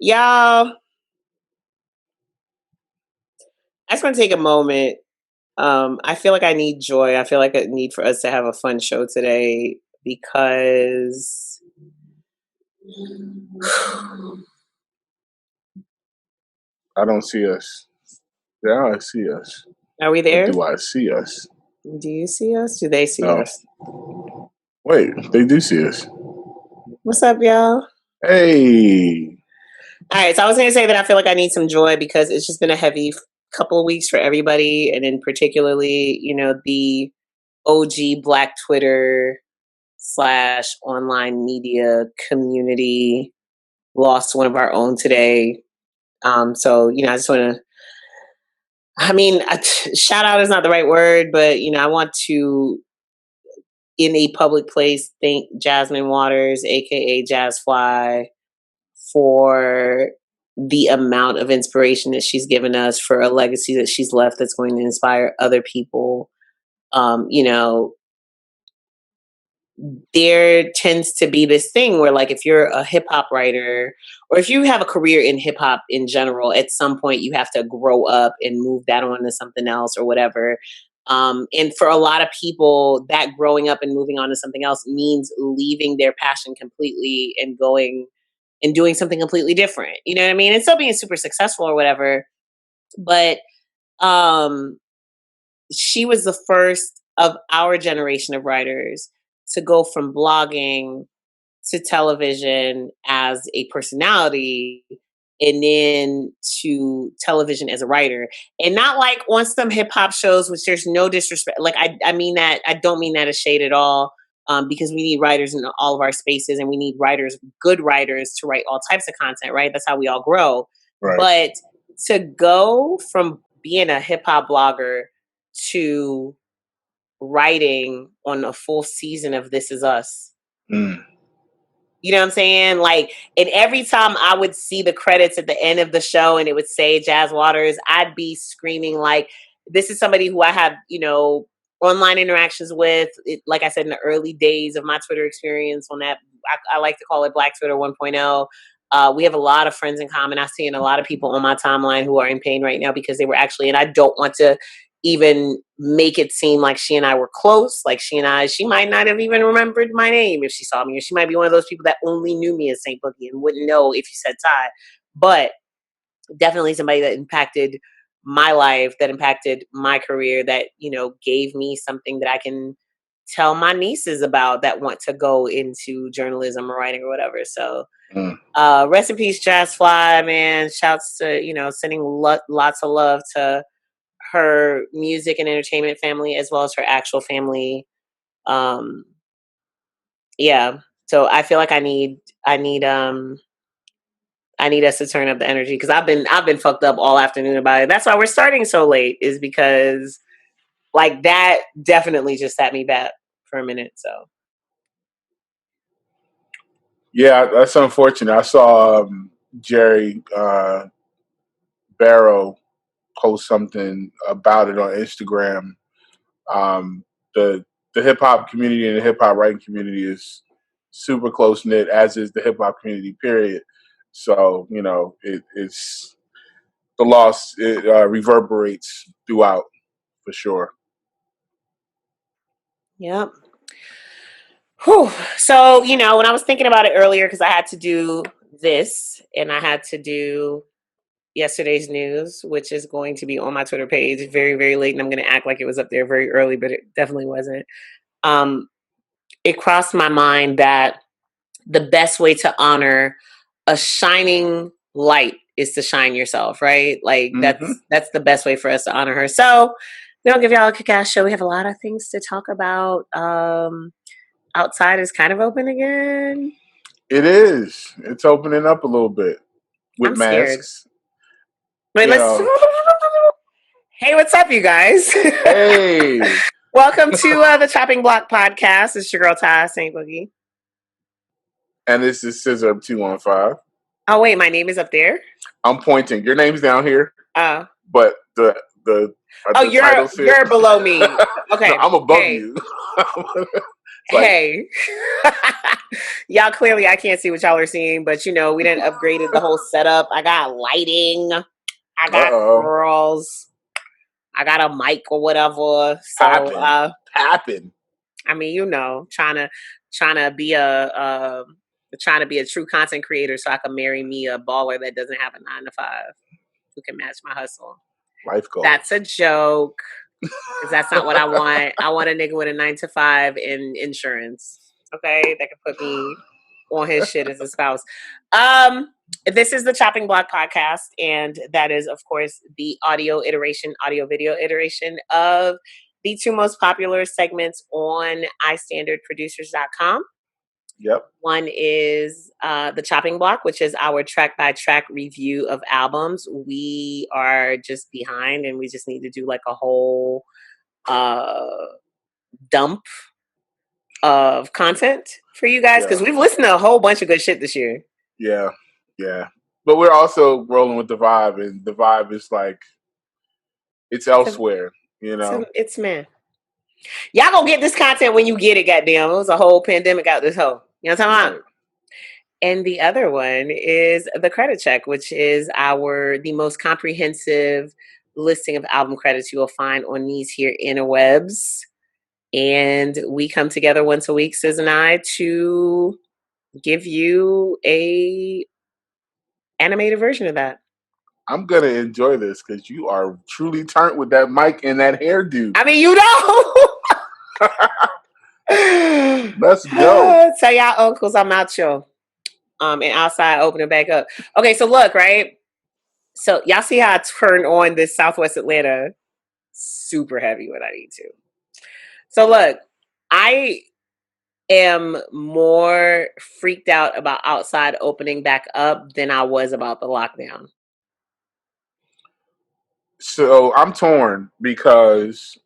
Y'all, I just want to take a moment. I feel like I need joy. I feel like I need for us to have a fun show today because I don't see us. Yeah, I see us. are we But there? do I see us? Do you see us? Do they see No. us? Wait, they do see us. What's up, y'all? Hey. All right, so I was going to say that I feel like I need some joy because it's just been a heavy couple of weeks for everybody, and in particularly, the OG Black Twitter / online media community lost one of our own today. So, I just want to, shout out is not the right word, but, I want to, in a public place, thank Jasmine Waters, aka Jazz Fly, for the amount of inspiration that she's given us, for a legacy that she's left that's going to inspire other people. There tends to be this thing where, like, if you're a hip hop writer or if you have a career in hip hop in general, at some point you have to grow up and move that on to something else or whatever. And for a lot of people, that growing up and moving on to something else means leaving their passion completely and going and doing something completely different. You know what I mean? And still being super successful or whatever. But she was the first of our generation of writers to go from blogging to television as a personality and then to television as a writer. And not like on some hip hop shows, which there's no disrespect. Like, I mean that, I don't mean that as shade at all. Because we need writers in all of our spaces, and we need writers, good writers, to write all types of content, right? That's how we all grow. Right. But to go from being a hip hop blogger to writing on a full season of This Is Us. Mm. You know what I'm saying? Like, and every time I would see the credits at the end of the show and it would say Jazz Waters, I'd be screaming like, this is somebody who I have, online interactions with. Like I said, in the early days of my Twitter experience on that, I like to call it Black Twitter 1.0. We have a lot of friends in common. I've seen a lot of people on my timeline who are in pain right now because they were actually, and I don't want to even make it seem like she and I were close. Like she might not have even remembered my name if she saw me, or she might be one of those people that only knew me as Saint Boogie and wouldn't know if you said Ty. But definitely somebody that impacted my life, that impacted my career, that, gave me something that I can tell my nieces about that want to go into journalism or writing or whatever. So rest in peace, Jazz Fly, man. Shouts to, sending lots of love to her music and entertainment family as well as her actual family. Yeah. So I feel like I need us to turn up the energy because I've been fucked up all afternoon about it. That's why we're starting so late, is because like that definitely just sat me back for a minute. So yeah, that's unfortunate. I saw Jerry Barrow post something about it on Instagram. The hip hop community and the hip hop writing community is super close knit, as is the hip hop community, period. So, it's the loss, it reverberates throughout for sure. Yep. Whew. So, when I was thinking about it earlier, because I had to do this and I had to do yesterday's news, which is going to be on my Twitter page very, very late, and I'm going to act like it was up there very early, but it definitely wasn't. It crossed my mind that the best way to honor a shining light is to shine yourself, right? Like that's the best way for us to honor her. So we don't give y'all a kick-ass show. We have a lot of things to talk about. Outside is kind of open again. It is. It's opening up a little bit with I'm masks. Wait, Hey, what's up, you guys? Hey. Welcome to the Chopping Block Podcast. It's your girl, Ty St. Boogie. And this is Scissor Up 215. Oh, wait, my name is up there? I'm pointing. Your name's down here. Oh. But the you're below me. Okay. No, I'm above you. Like, hey, y'all clearly I can't see what y'all are seeing, but we didn't upgraded the whole setup. I got lighting. I got curls. I got a mic or whatever. So Happen. I mean, trying to be a true content creator so I can marry me a baller that doesn't have a 9-to-5 who can match my hustle. Life goals. That's a joke. Because that's not what I want. I want a nigga with a 9-to-5 in insurance. Okay, that can put me on his shit as a spouse. This is the Chopping Block podcast, and that is, of course, the audio video iteration of the two most popular segments on iStandardProducers.com. Yep. One is the Chopping Block, which is our track-by-track review of albums. We are just behind, and we just need to do like a whole dump of content for you guys because we've listened to a whole bunch of good shit this year. Yeah. But we're also rolling with the vibe, and the vibe is like it's elsewhere. It's man. Y'all gonna get this content when you get it, goddamn. It was a whole pandemic out this hole. You know what I'm talking about? And the other one is the credit check, which is the most comprehensive listing of album credits you will find on these here interwebs. And we come together once a week, Sis and I, to give you a animated version of that. I'm gonna enjoy this because you are truly turned with that mic and that hairdo. I mean, Let's go. Tell y'all uncles I'm out, y'all. And outside, opening back up. Okay, so look, right? So y'all see how I turned on this Southwest Atlanta super heavy when I need to. So look, I am more freaked out about outside opening back up than I was about the lockdown. So I'm torn because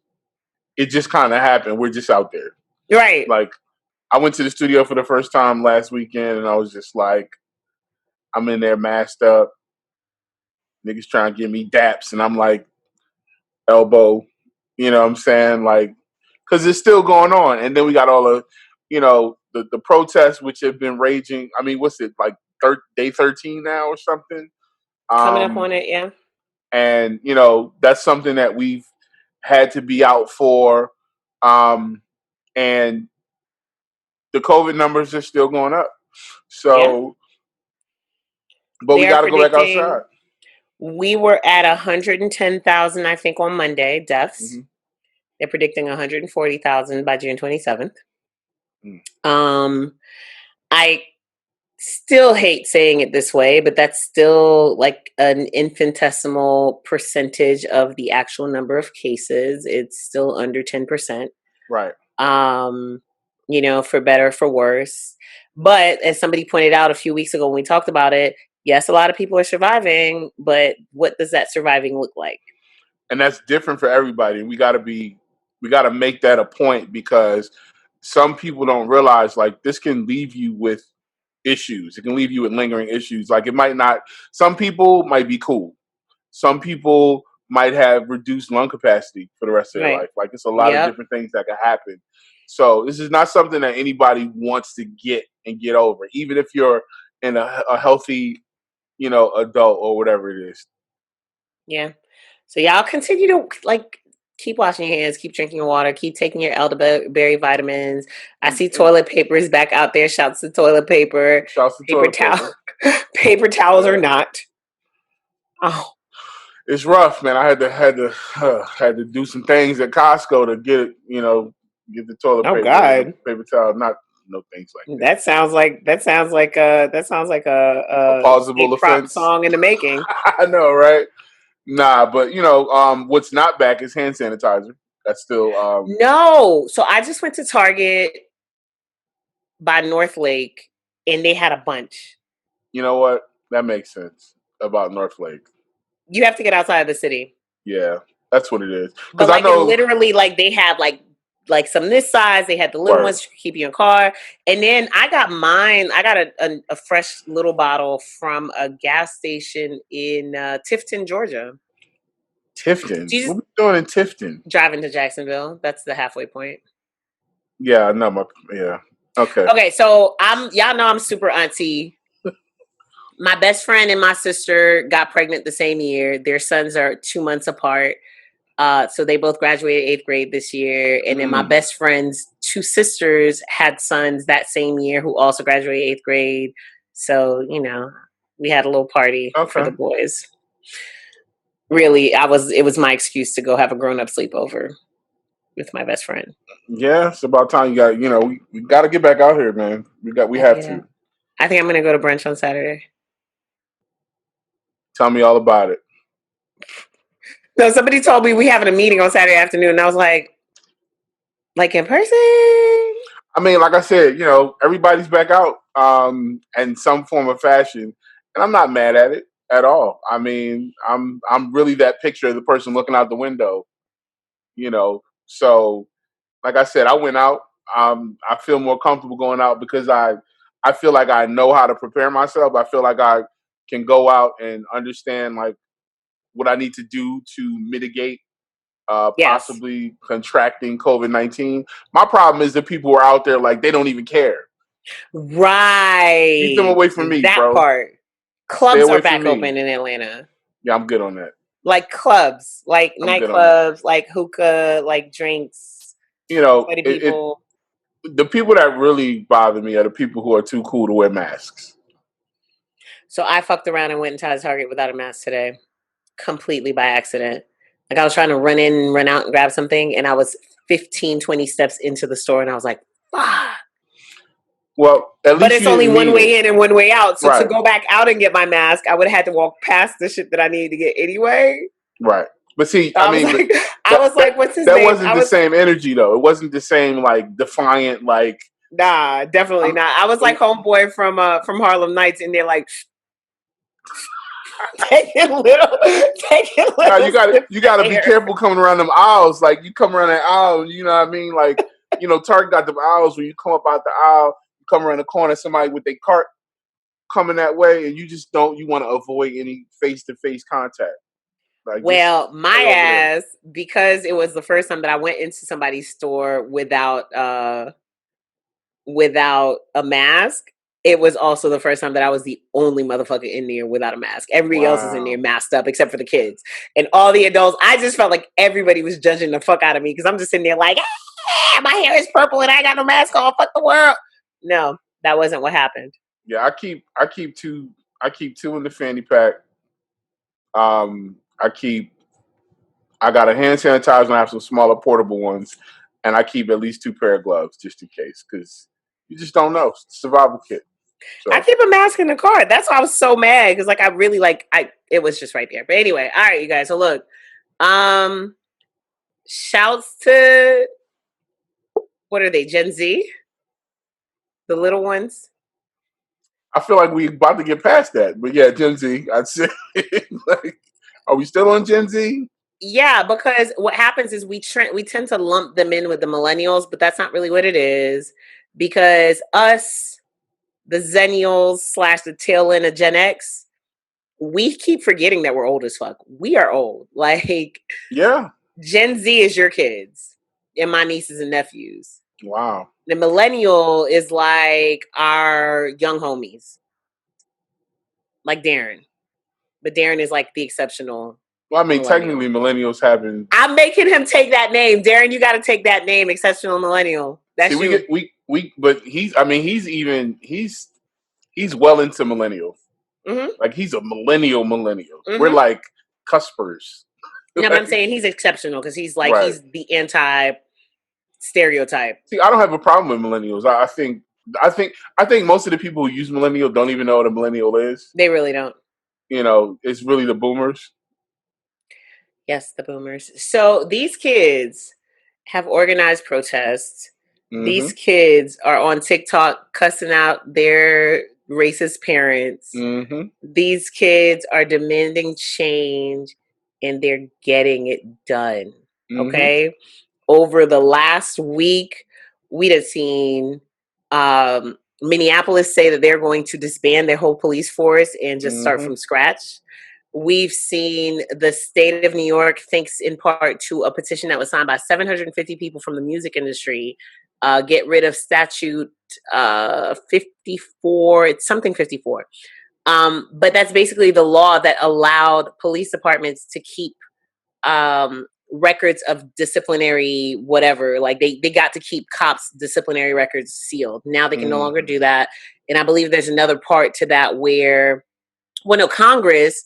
it just kind of happened. We're just out there. Right. Like, I went to the studio for the first time last weekend, and I was just like, I'm in there masked up. Niggas trying to give me daps, and I'm like, elbow. You know what I'm saying? Like, because it's still going on. And then we got all the, the protests, which have been raging. I mean, what's it, like day 13 now or something? Coming up on it, yeah. And, that's something that we've had to be out for. And the COVID numbers are still going up. So, but we got to go back outside. We were at 110,000, I think, on Monday, deaths. Mm-hmm. They're predicting 140,000 by June 27th. I still hate saying it this way, but that's still like an infinitesimal percentage of the actual number of cases. It's still under 10%. Right. For better or for worse. But as somebody pointed out a few weeks ago when we talked about it, yes, a lot of people are surviving, but what does that surviving look like? And that's different for everybody. We got to make that a point because some people don't realize like this can leave you with issues. It can leave you with lingering issues. Like some people might be cool. Some people might have reduced lung capacity for the rest of their life. Like it's a lot of different things that can happen. So this is not something that anybody wants to get over, even if you're in a healthy, adult or whatever it is. Yeah. So y'all continue to keep washing your hands, keep drinking your water, keep taking your elderberry vitamins. I see toilet paper is back out there. Shouts to toilet paper. Shouts to paper towel. Paper towels or not. Oh, it's rough, man. I had to do some things at Costco to get the toilet paper. Oh God, paper towel. No things like that. That sounds like a plausible offense song in the making. I know, right? Nah, but what's not back is hand sanitizer. That's still no. So I just went to Target by North Lake, and they had a bunch. You know what? That makes sense about North Lake. You have to get outside of the city. Yeah, that's what it is. But I know literally, they have like some this size. They had the little ones you keep in your car, and then I got mine. I got a fresh little bottle from a gas station in Tifton, Georgia. Tifton? What are we doing in Tifton? Driving to Jacksonville. That's the halfway point. Yeah, no, yeah. Okay. Okay, so y'all know I'm super auntie. My best friend and my sister got pregnant the same year. Their sons are 2 months apart. So they both graduated 8th grade this year. And then my best friend's 2 sisters had sons that same year who also graduated 8th grade. So, we had a little party for the boys. Really, it was my excuse to go have a grown-up sleepover with my best friend. Yeah, it's about time we got to get back out here, man. We have to. I think I'm going to go to brunch on Saturday. Tell me all about it. No, somebody told me we having a meeting on Saturday afternoon, and I was like in person? I mean, like I said, everybody's back out in some form of fashion, and I'm not mad at it at all. I mean, I'm really that picture of the person looking out the window, So, like I said, I went out. I feel more comfortable going out because I feel like I know how to prepare myself. I feel like I can go out and understand like what I need to do to mitigate possibly contracting COVID-19. My problem is that people are out there like they don't even care. Right. Keep them away from me, that bro. Part. Clubs are back open in Atlanta. Yeah, I'm good on that. Like clubs, like nightclubs, like hookah, like drinks. The people that really bother me are the people who are too cool to wear masks. So I fucked around and went into Target without a mask today, completely by accident. Like I was trying to run in and run out and grab something, and I was 15, 20 steps into the store, and I was like, fuck. Well, at least but it's only one way in and one way out. So to go back out and get my mask, I would have had to walk past the shit that I needed to get anyway. Right. But see, so I was like, what's his name? That wasn't the same energy, though. It wasn't the same, like, defiant, like... Nah, definitely not. I was like homeboy from Harlem Nights, and they're like... taking little no, you gotta be careful coming around them aisles. Like, you come around that aisle, you know what I mean? Like, Target got them aisles where you come up out the aisle, you come around the corner, somebody with their cart coming that way, and you want to avoid any face-to-face contact. Like, well, my ass, because it was the first time that I went into somebody's store without a mask, it was also the first time that I was the only motherfucker in there without a mask. Everybody else is in there masked up except for the kids. And all the adults, I just felt like everybody was judging the fuck out of me because I'm just sitting there like, my hair is purple and I got no mask on. Fuck the world. No, that wasn't what happened. Yeah, I keep two in the fanny pack. I got a hand sanitizer and I have some smaller portable ones, and I keep at least 2 pair of gloves just in case, because you just don't know. It's a survival kit. So. I keep a mask in the car. That's why I was so mad, because like I really it was just right there. But anyway, all right, you guys. So look, shouts to, what are they? Gen Z, the little ones. I feel like we about to get past that, but yeah, Gen Z. I'd say, like, are we still on Gen Z? Yeah, because what happens is we tend to lump them in with the millennials, but that's not really what it is. Because us, the Zennials / the tail end of Gen X, we keep forgetting that we're old as fuck. We are old. Like, yeah, Gen Z is your kids and my nieces and nephews. Wow. The millennial is like our young homies, like Darren. But Darren is like the exceptional. Well, I mean, technically, millennials haven't. I'm making him take that name, Darren. You got to take that name, exceptional millennial. That's but he's well into millennial. Mm-hmm. Like, he's a millennial. Mm-hmm. We're like cuspers. No, but I'm saying he's exceptional because he's like he's the anti stereotype. See, I don't have a problem with millennials. I think most of the people who use millennial don't even know what a millennial is. They really don't. It's really the boomers. Yes, the boomers. So these kids have organized protests. Mm-hmm. These kids are on TikTok cussing out their racist parents. Mm-hmm. These kids are demanding change, and they're getting it done. Mm-hmm. Okay? Over the last week, we'd have seen Minneapolis say that they're going to disband their whole police force and just start from scratch. We've seen the state of New York, thanks in part to a petition that was signed by 750 people from the music industry, get rid of statute 54. It's something 54. But that's basically the law that allowed police departments to keep records of disciplinary whatever. Like they got to keep cops' disciplinary records sealed. Now they can no longer do that. And I believe there's another part to that where, well, no, Congress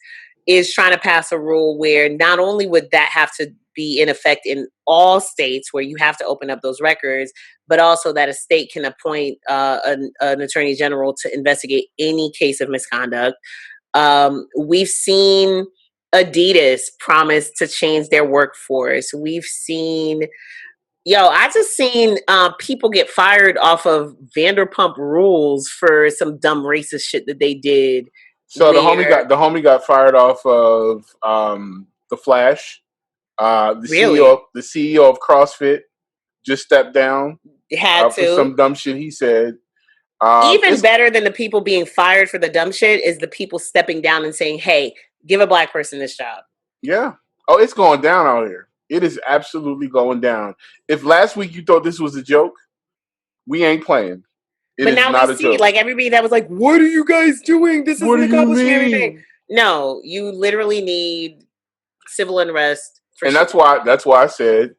is trying to pass a rule where not only would that have to be in effect in all states where you have to open up those records, but also that a state can appoint an attorney general to investigate any case of misconduct. We've seen Adidas promise to change their workforce. We've seen, I just seen people get fired off of Vanderpump Rules for some dumb racist shit that they did. So the homie got fired off of the Flash. The CEO of CrossFit just stepped down. For some dumb shit he said. Even better than the people being fired for the dumb shit is the people stepping down and saying, "Hey, give a black person this job." Yeah. Oh, it's going down out here. It is absolutely going down. If last week you thought this was a joke, we ain't playing. But now we see, like, everybody that was like, "What are you guys doing? This isn't accomplishing everything." No, you literally need civil unrest. And that's why I said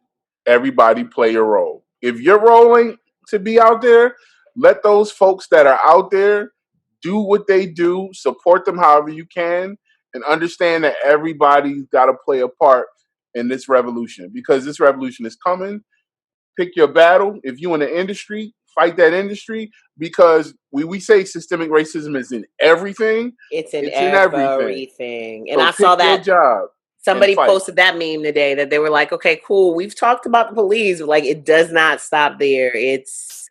everybody play your role. If you're rolling to be out there, let those folks that are out there do what they do, support them however you can, and understand that everybody's got to play a part in this revolution, because this revolution is coming. Pick your battle. If you're in the industry, fight that industry, because we say systemic racism is in everything. It's in everything. And so I saw that job. Somebody posted that meme today that they were like, "Okay, cool. We've talked about the police. Like, it does not stop there. It's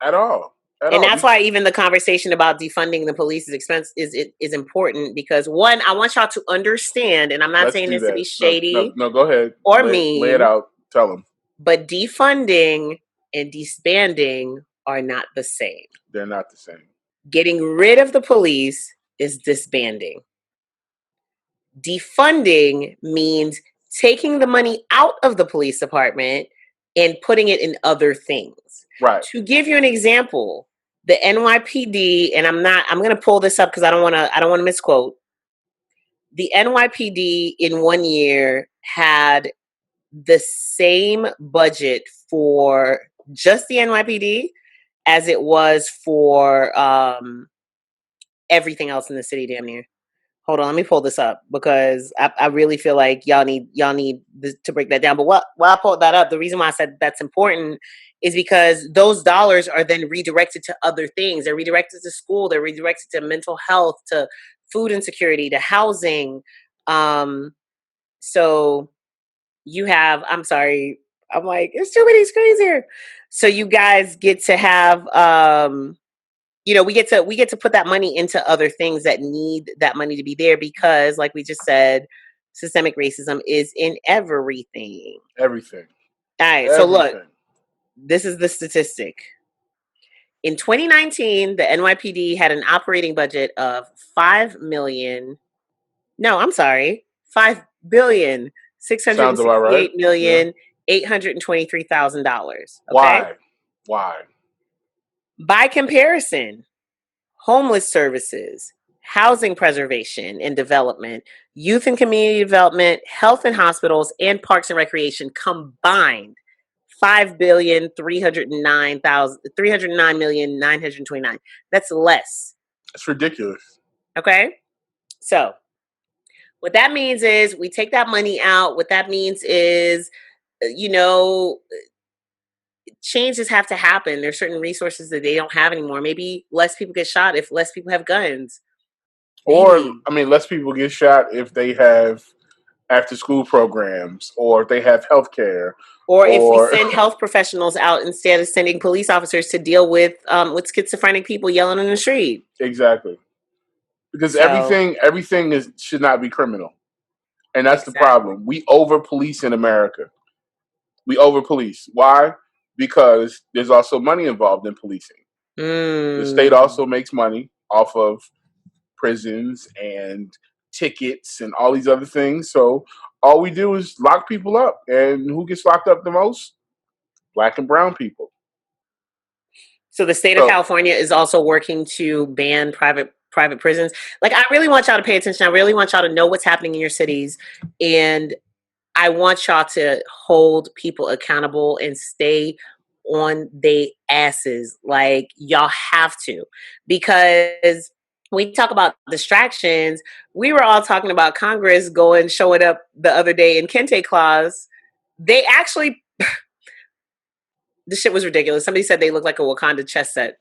at all." And that's why even the conversation about defunding the police's expense is important, because one, I want y'all to understand, and I'm not saying this to be shady. No, go ahead. Or mean. Lay it out. Tell them. But defunding and disbanding are not the same. They're not the same. Getting rid of the police is disbanding. Defunding means taking the money out of the police department and putting it in other things. Right. To give you an example, the NYPD, and I'm going to pull this up because I don't want to misquote. The NYPD in 1 year had the same budget for just the NYPD as it was for everything else in the city, damn near. Hold on, let me pull this up because I really feel like y'all need to break that down. But while I pulled that up, the reason why I said that's important is because those dollars are then redirected to other things. They're redirected to school. They're redirected to mental health, to food insecurity, to housing. So you have, I'm sorry, I'm like, it's too many screens here. So you guys get to have, we get to put that money into other things that need that money to be there, because like we just said, systemic racism is in everything. Everything. All right. So look, this is the statistic. In 2019, the NYPD had an operating budget of $5,668,823,000. Okay? Why? By comparison, homeless services, housing preservation and development, youth and community development, health and hospitals, and parks and recreation combined $5,309,929. That's less. That's ridiculous. Okay? So what that means is we take that money out. What that means is, changes have to happen. There's certain resources that they don't have anymore. Maybe less people get shot if less people have guns. Or, less people get shot if they have after school programs, or if they have health care. Or if we send health professionals out instead of sending police officers to deal with schizophrenic people yelling in the street. Exactly. Because everything should not be criminal. And that's the problem. We over-police in America. We over-police. Why? Because there's also money involved in policing. The state also makes money off of prisons and tickets and all these other things. So all we do is lock people up. And who gets locked up the most? Black and brown people. So the state of California is also working to ban private prisons. Like, I really want y'all to pay attention. I really want y'all to know what's happening in your cities, and I want y'all to hold people accountable and stay on they asses. Like, y'all have to, because we talk about distractions. We were all talking about Congress showing up the other day in Kente Claus. They actually, the shit was ridiculous. Somebody said they looked like a Wakanda chess set.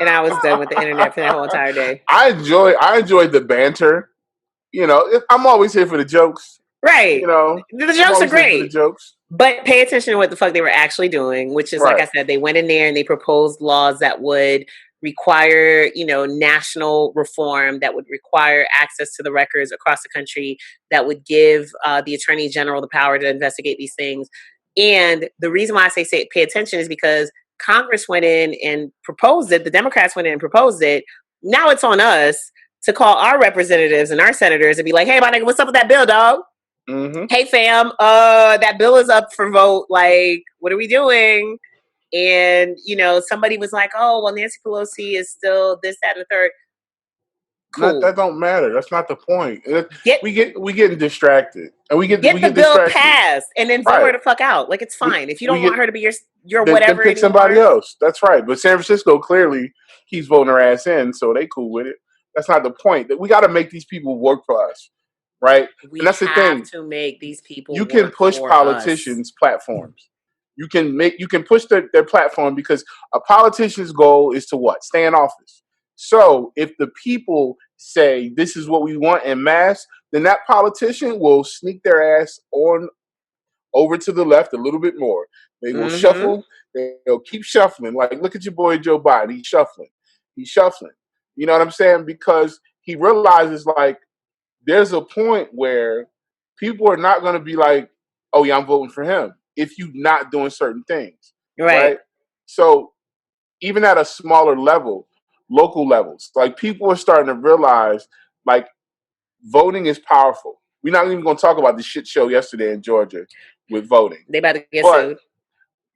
And I was done with the internet for that whole entire day. I enjoyed the banter. You know, I'm always here for the jokes. Right. You know, the jokes are great. For the jokes. But pay attention to what the fuck they were actually doing, which is, like I said, they went in there and they proposed laws that would require, national reform, that would require access to the records across the country, that would give the Attorney General the power to investigate these things. And the reason why I say pay attention is because Congress went in and proposed it. The Democrats went in and proposed it. Now it's on us to call our representatives and our senators and be like, hey, my nigga, what's up with that bill, dog? Mm-hmm. Hey, fam, that bill is up for vote. Like, what are we doing? And, somebody was like, oh, well, Nancy Pelosi is still this, that, and the third. Cool. That don't matter. That's not the point. We getting distracted, and we get the bill passed, and then vote her the fuck out. Like, it's fine if you don't want her to be your whatever. Then pick somebody else. That's right. But San Francisco clearly keeps voting her ass in, so they cool with it. That's not the point. That we got to make these people work for us, right? And that's the thing. To make these people. You can push politicians' platforms. You can push their platform, because a politician's goal is to what? Stay in office. So if the people say this is what we want en masse, then that politician will sneak their ass on over to the left a little bit more. They will shuffle. They'll keep shuffling. Like, look at your boy Joe Biden. He's shuffling. You know what I'm saying? Because he realizes, like, there's a point where people are not going to be like, oh, yeah, I'm voting for him if you're not doing certain things. Right? So even at a smaller level, local levels, like, people are starting to realize, like, voting is powerful. We're not even going to talk about the shit show yesterday in Georgia with voting. They about to get sued.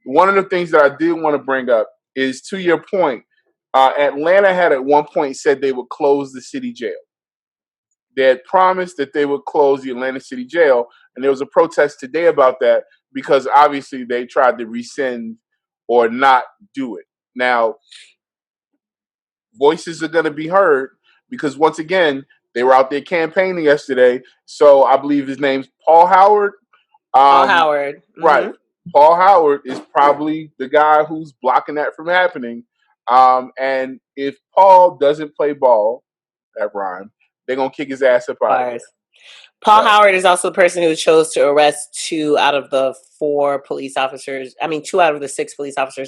One of the things that I did want to bring up is, to your point, Atlanta had at one point said they would close the city jail. They had promised that they would close the Atlanta City Jail, and there was a protest today about that, because obviously they tried to rescind or not do it. Now, voices are going to be heard, because, once again, they were out there campaigning yesterday. So I believe his name's Paul Howard. Paul Howard. Mm-hmm. Right. Paul Howard is probably the guy who's blocking that from happening. And if Paul doesn't play ball, that rhyme, they're going to kick his ass up out of here. Paul Howard is also the person who chose to arrest 2 out of the 6 police officers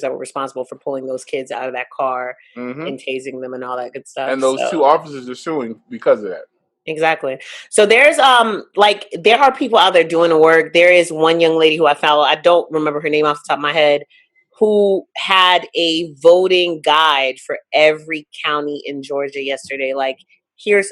that were responsible for pulling those kids out of that car and tasing them and all that good stuff. And those 2 officers are suing because of that. Exactly. So there's there are people out there doing the work. There is one young lady who I follow. I don't remember her name off the top of my head, who had a voting guide for every county in Georgia yesterday. Like, here's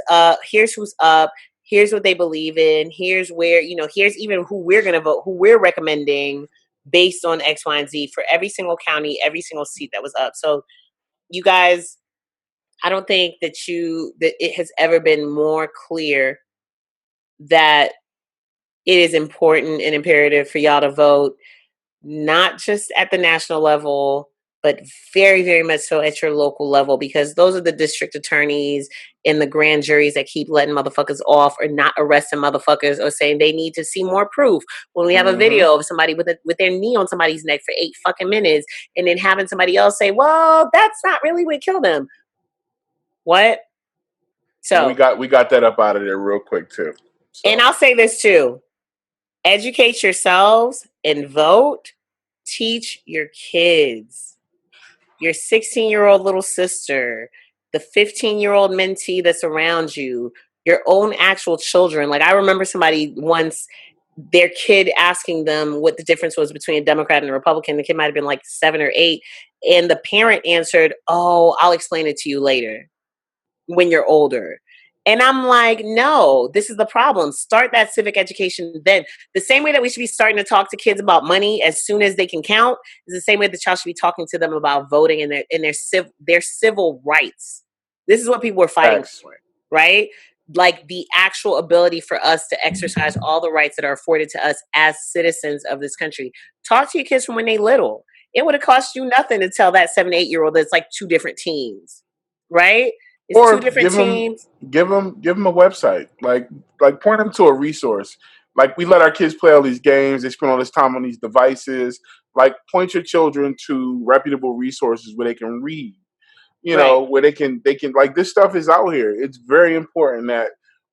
who's up. Here's what they believe in. Here's where, here's even who we're going to vote, who we're recommending based on X, Y, and Z for every single county, every single seat that was up. So you guys, I don't think that it has ever been more clear that it is important and imperative for y'all to vote, not just at the national level, but very, very much so at your local level, because those are the district attorneys and the grand juries that keep letting motherfuckers off or not arresting motherfuckers or saying they need to see more proof. When we have a video of somebody with their knee on somebody's neck for 8 fucking minutes, and then having somebody else say, well, that's not really what killed them. What? So we got that up out of there real quick too. So. And I'll say this too. Educate yourselves and vote. Teach your kids. Your 16-year-old little sister, the 15-year-old mentee that's around you, your own actual children. Like, I remember somebody once, their kid asking them what the difference was between a Democrat and a Republican. The kid might have been like 7 or 8. And the parent answered, oh, I'll explain it to you later when you're older. And I'm like, no, this is the problem. Start that civic education then. The same way that we should be starting to talk to kids about money as soon as they can count is the same way that y'all should be talking to them about voting and their civil rights. This is what people are fighting for, right? Like the actual ability for us to exercise all the rights that are afforded to us as citizens of this country. Talk to your kids from when they little. It would have cost you nothing to tell that 7, 8-year-old that it's like two different teams, right? It's or two different teams. give them a website. Like point them to a resource. Like we let our kids play all these games. They spend all this time on these devices. Like point your children to reputable resources where they can read. You know, where they can like this stuff is out here. It's very important that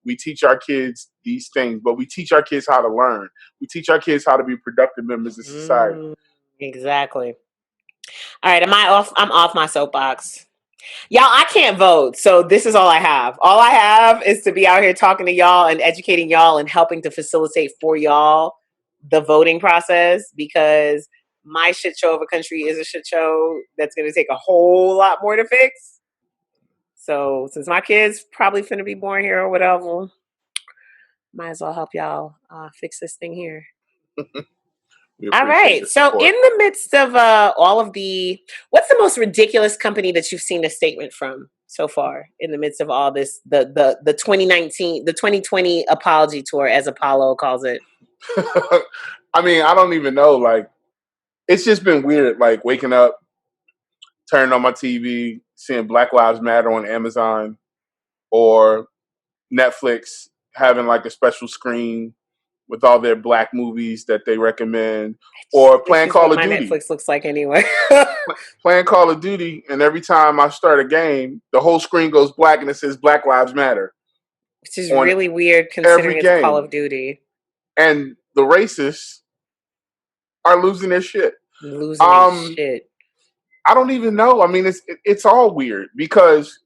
we teach our kids these things, but we teach our kids how to learn. We teach our kids how to be productive members of society. Exactly. All right, I'm off my soapbox. Y'all, I can't vote, so this is all I have. All I have is to be out here talking to y'all and educating y'all and helping to facilitate for y'all the voting process, because my shit show of a country is a shit show that's going to take a whole lot more to fix. So since my kids probably finna be born here or whatever, might as well help y'all fix this thing here. All right. So in the midst of all of what's the most ridiculous company that you've seen a statement from so far in the midst of all this, the 2020 apology tour, as Apollo calls it? I mean, I don't even know. Like, it's just been weird. Like waking up, turning on my TV, seeing Black Lives Matter on Amazon or Netflix having like a special screen with all their black movies that they recommend, or playing Call of Duty. My Netflix looks like anyway. Playing Call of Duty, and every time I start a game, the whole screen goes black and it says Black Lives Matter. Which is really weird considering it's Call of Duty. And the racists are losing their shit. Losing their shit. I don't even know. I mean, it's all weird because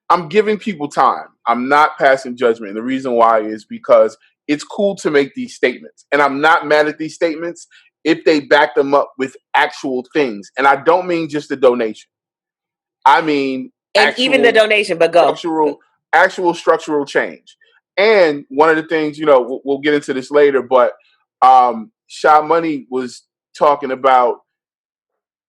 I'm giving people time. I'm not passing judgment. And the reason why is because it's cool to make these statements. And I'm not mad at these statements if they back them up with actual things. And I don't mean just a donation. I mean, and even the donation, but go. Actual structural change. And one of the things, you know, we'll get into this later, but Sha Money was talking about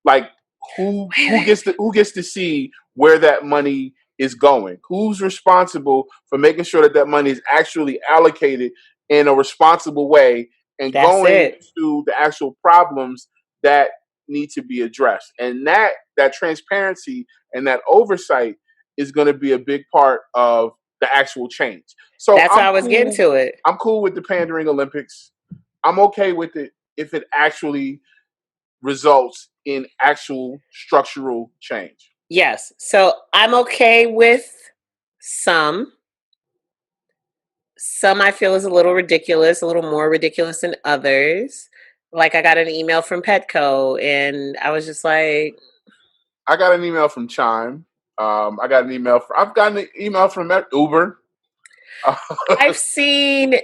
like who gets to see where that money is going, who's responsible for making sure that money is actually allocated in a responsible way and going to the actual problems that need to be addressed. And that transparency and that oversight is going to be a big part of the actual change. So that's how I was getting to it. I'm cool with the pandering Olympics. I'm okay with it if it actually results in actual structural change. Yes. So I'm okay with some. Some I feel is a little ridiculous, a little more ridiculous than others. Like I got an email from Petco and I was just like... I got an email from Chime. I've gotten an email from Uber. I've seen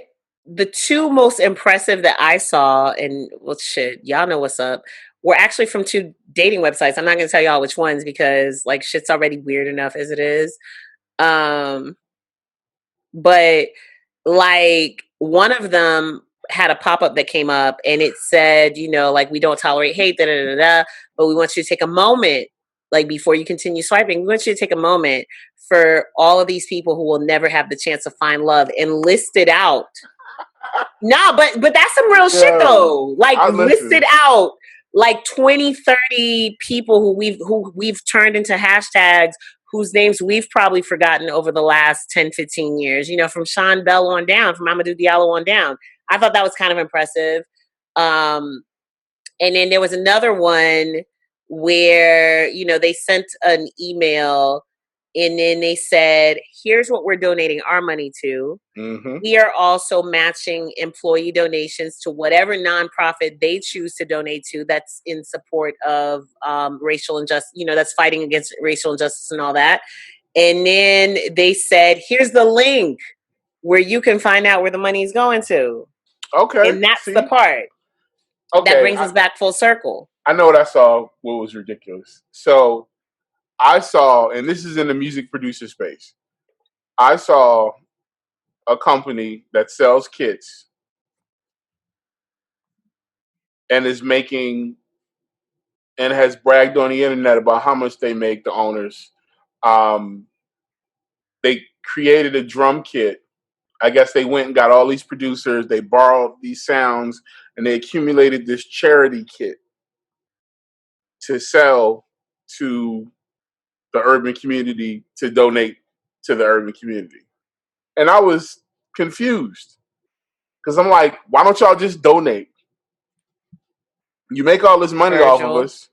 the two most impressive that I saw, and well, shit, y'all know what's up, were actually from two dating websites. I'm not going to tell y'all which ones because like shit's already weird enough as it is. But like one of them had a pop-up that came up and it said, you know, like, we don't tolerate hate, but we want you to take a moment, like before you continue swiping, we want you to take a moment for all of these people who will never have the chance to find love, and list it out. Nah, but that's some real shit though. Like listed out like 20, 30 people who we've turned into hashtags, whose names we've probably forgotten over the last 10, 15 years, you know, from Sean Bell on down, from Amadou Diallo on down. I thought that was kind of impressive. And then there was another one where, you know, they sent an email and then they said, here's what we're donating our money to. Mm-hmm. We are also matching employee donations to whatever nonprofit they choose to donate to that's in support of racial injustice, you know, that's fighting against racial injustice and all that. And then they said, here's the link where you can find out where the money is going to. Okay. And that's the part that brings us back full circle. I know what I saw, what was ridiculous. So I saw, and this is in the music producer space, I saw a company that sells kits and is making and has bragged on the internet about how much they make, the owners. They created a drum kit. I guess they went and got all these producers, they borrowed these sounds, and they accumulated this charity kit to sell to the urban community, to donate to the urban community. And I was confused because I'm like, why don't y'all just donate? You make all this money off of Virgil. us.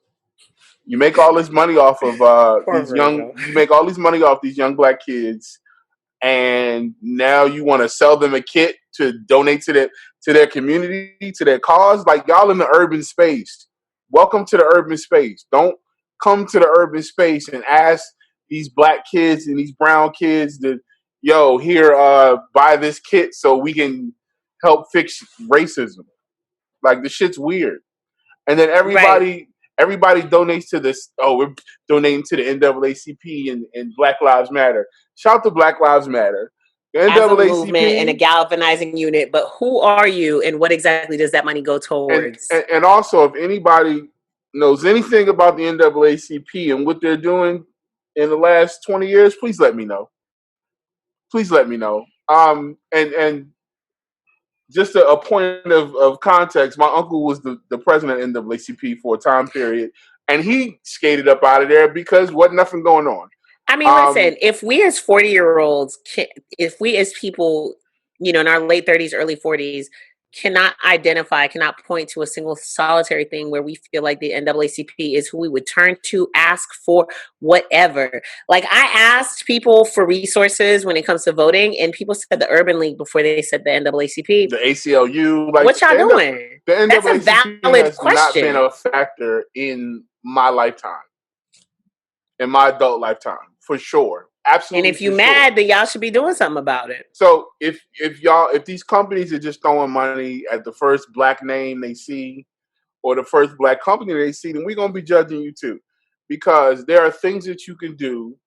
You make all this money off of these young. Virgil. You make all this money off these young black kids, and now you want to sell them a kit to donate to their community, to their cause. Like, y'all in the urban space. Welcome to the urban space. Don't come to the urban space and ask these black kids and these brown kids to, yo, here, buy this kit so we can help fix racism. Like, the shit's weird. And then everybody donates to this. Oh, we're donating to the NAACP and Black Lives Matter. Shout to Black Lives Matter. The As a NAACP, movement and a galvanizing unit, but who are you and what exactly does that money go towards? and also, if anybody knows anything about the NAACP and what they're doing in the last 20 years, please let me know. Please let me know. And just a point of context, my uncle was the president of NAACP for a time period, and he skated up out of there because wasn't nothing going on. I mean, listen, if we as 40-year-olds, if we as people, in our late 30s, early 40s, cannot point to a single solitary thing where we feel like the NAACP is who we would turn to, ask for whatever. Like, I asked people for resources when it comes to voting, and people said the Urban League before they said the NAACP. The ACLU. Like, what y'all doing? The NAACP That's a valid has question. not been a factor in my lifetime, in my adult lifetime, for sure. Absolutely. And if you're mad, then y'all should be doing something about it. So if these companies are just throwing money at the first black name they see or the first black company they see, then we're gonna be judging you too, because there are things that you can do.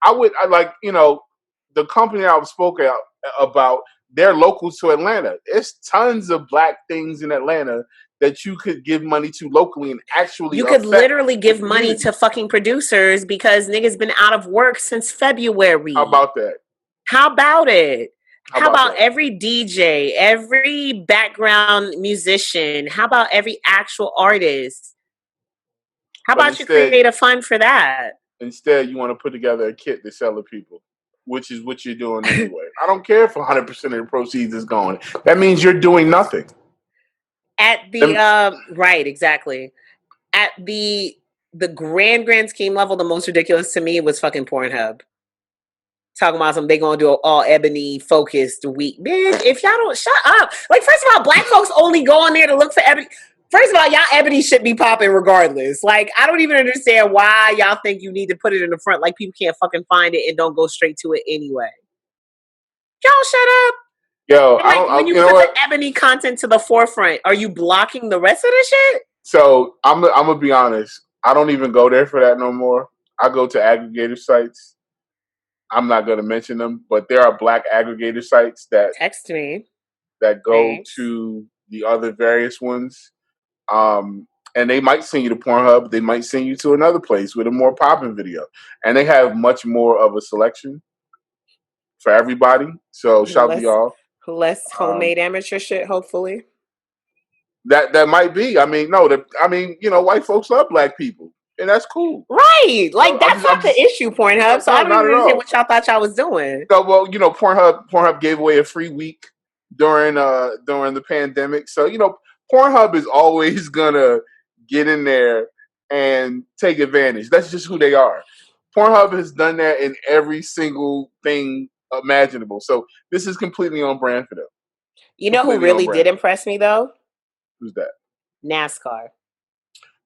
The company I spoke about. They're local to Atlanta. There's tons of black things in Atlanta that you could give money to locally and actually. You could literally give money to fucking producers because niggas been out of work since February. How about that? How about it? How about every DJ, every background musician? How about every actual artist? How about you create a fund for that? Instead, you want to put together a kit to sell to people, which is what you're doing anyway. I don't care if 100% of the proceeds is going. That means you're doing nothing. At the right, exactly. At the grand scheme level, the most ridiculous to me was fucking Pornhub. Talking about something they gonna do an all ebony focused week. Bitch, if y'all don't shut up. Like, first of all, black folks only go on there to look for ebony. First of all, y'all ebony should be popping regardless. Like, I don't even understand why y'all think you need to put it in the front. Like, people can't fucking find it and don't go straight to it anyway. Y'all shut up. Yo, when you put the ebony content to the forefront, are you blocking the rest of the shit? So I'm gonna be honest. I don't even go there for that no more. I go to aggregator sites. I'm not gonna mention them, but there are black aggregator sites that text me that go to the other various ones. And they might send you to Pornhub. They might send you to another place with a more popping video, and they have much more of a selection for everybody. So shout to y'all. Less homemade amateur shit, hopefully. That might be. I mean, white folks love black people, and that's cool. Right. Like, that's not the issue, Pornhub. So I don't even understand what y'all thought y'all was doing. So, well, Pornhub gave away a free week during the pandemic. So, Pornhub is always gonna get in there and take advantage. That's just who they are. Pornhub has done that in every single thing imaginable. So this is completely on brand for them. You know who really did impress me though? Who's that? NASCAR.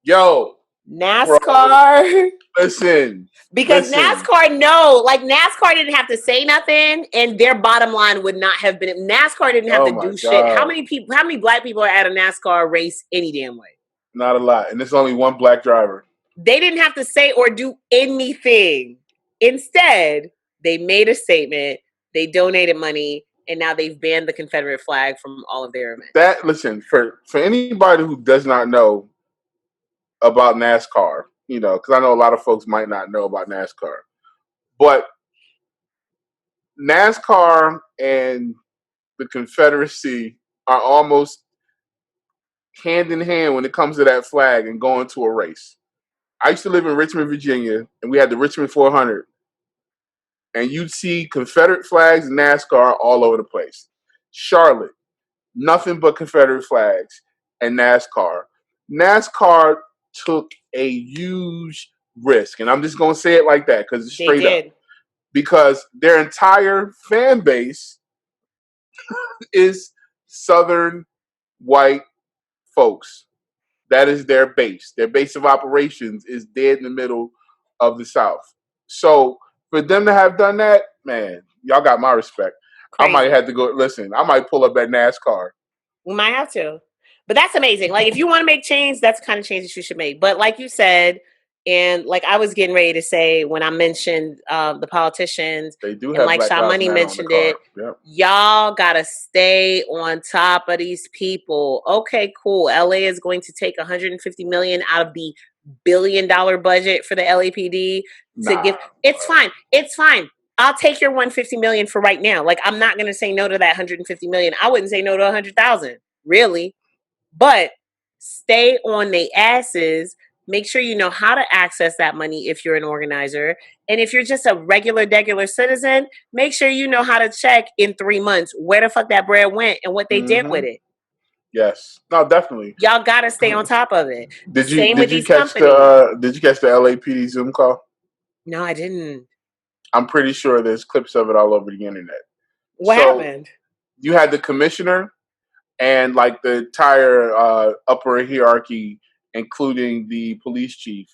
Yo, NASCAR. Bro, listen. Because NASCAR didn't have to say nothing, and their bottom line would not have been. NASCAR didn't have to do shit. How many black people are at a NASCAR race any damn way? Not a lot, and there's only one black driver. They didn't have to say or do anything. Instead, they made a statement. they donated money, and now they've banned the Confederate flag from all of their events. Listen, for anybody who does not know about NASCAR, because I know a lot of folks might not know about NASCAR, but NASCAR and the Confederacy are almost hand in hand when it comes to that flag and going to a race. I used to live in Richmond, Virginia, and we had the Richmond 400. And you'd see Confederate flags and NASCAR all over the place. Charlotte, nothing but Confederate flags and NASCAR. NASCAR took a huge risk, and I'm just going to say it like that because it's straight up. Because their entire fan base is Southern white folks. That is their base. Their base of operations is dead in the middle of the South. So for them to have done that, man, y'all got my respect. Crazy. I might have to go, listen, I might pull up at NASCAR. We might have to. But that's amazing. Like, if you want to make change, that's the kind of change that you should make. But like you said, and like I was getting ready to say when I mentioned the politicians, they do and have like Sha Money mentioned it, yep. Y'all got to stay on top of these people. Okay, cool. LA is going to take $150 million out of the $1 billion budget for the LAPD to give. It's fine. It's fine. I'll take your $150 million for right now. Like, I'm not going to say no to that $150 million. I wouldn't say no to 100,000, really. But stay on the asses. Make sure you know how to access that money if you're an organizer. And if you're just a regular citizen, make sure you know how to check in 3 months where the fuck that bread went and what they did with it. Yes. No, definitely. Y'all got to stay on top of it. Did you catch the LAPD Zoom call? No, I didn't. I'm pretty sure there's clips of it all over the internet. What happened? You had the commissioner and like the entire upper hierarchy, including the police chief,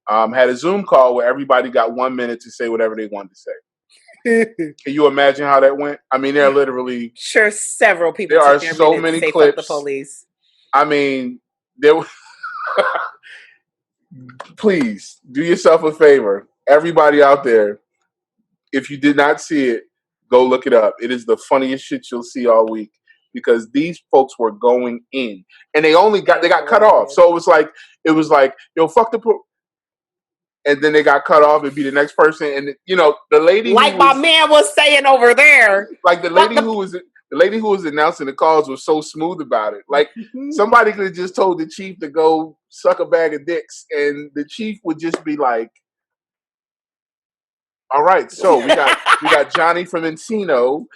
had a Zoom call where everybody got 1 minute to say whatever they wanted to say. Can you imagine how that went? I mean, there are literally several people. There are so many clips. Fuck the police. I mean, please do yourself a favor, everybody out there. If you did not see it, go look it up. It is the funniest shit you'll see all week. Because these folks were going in, and they got cut off. So it was like, yo, fuck the and then they got cut off and be the next person. And the lady, like my man was saying over there, like the lady who was announcing the calls was so smooth about it. Like somebody could have just told the chief to go suck a bag of dicks, and the chief would just be like, all right, so we got Johnny from Encino.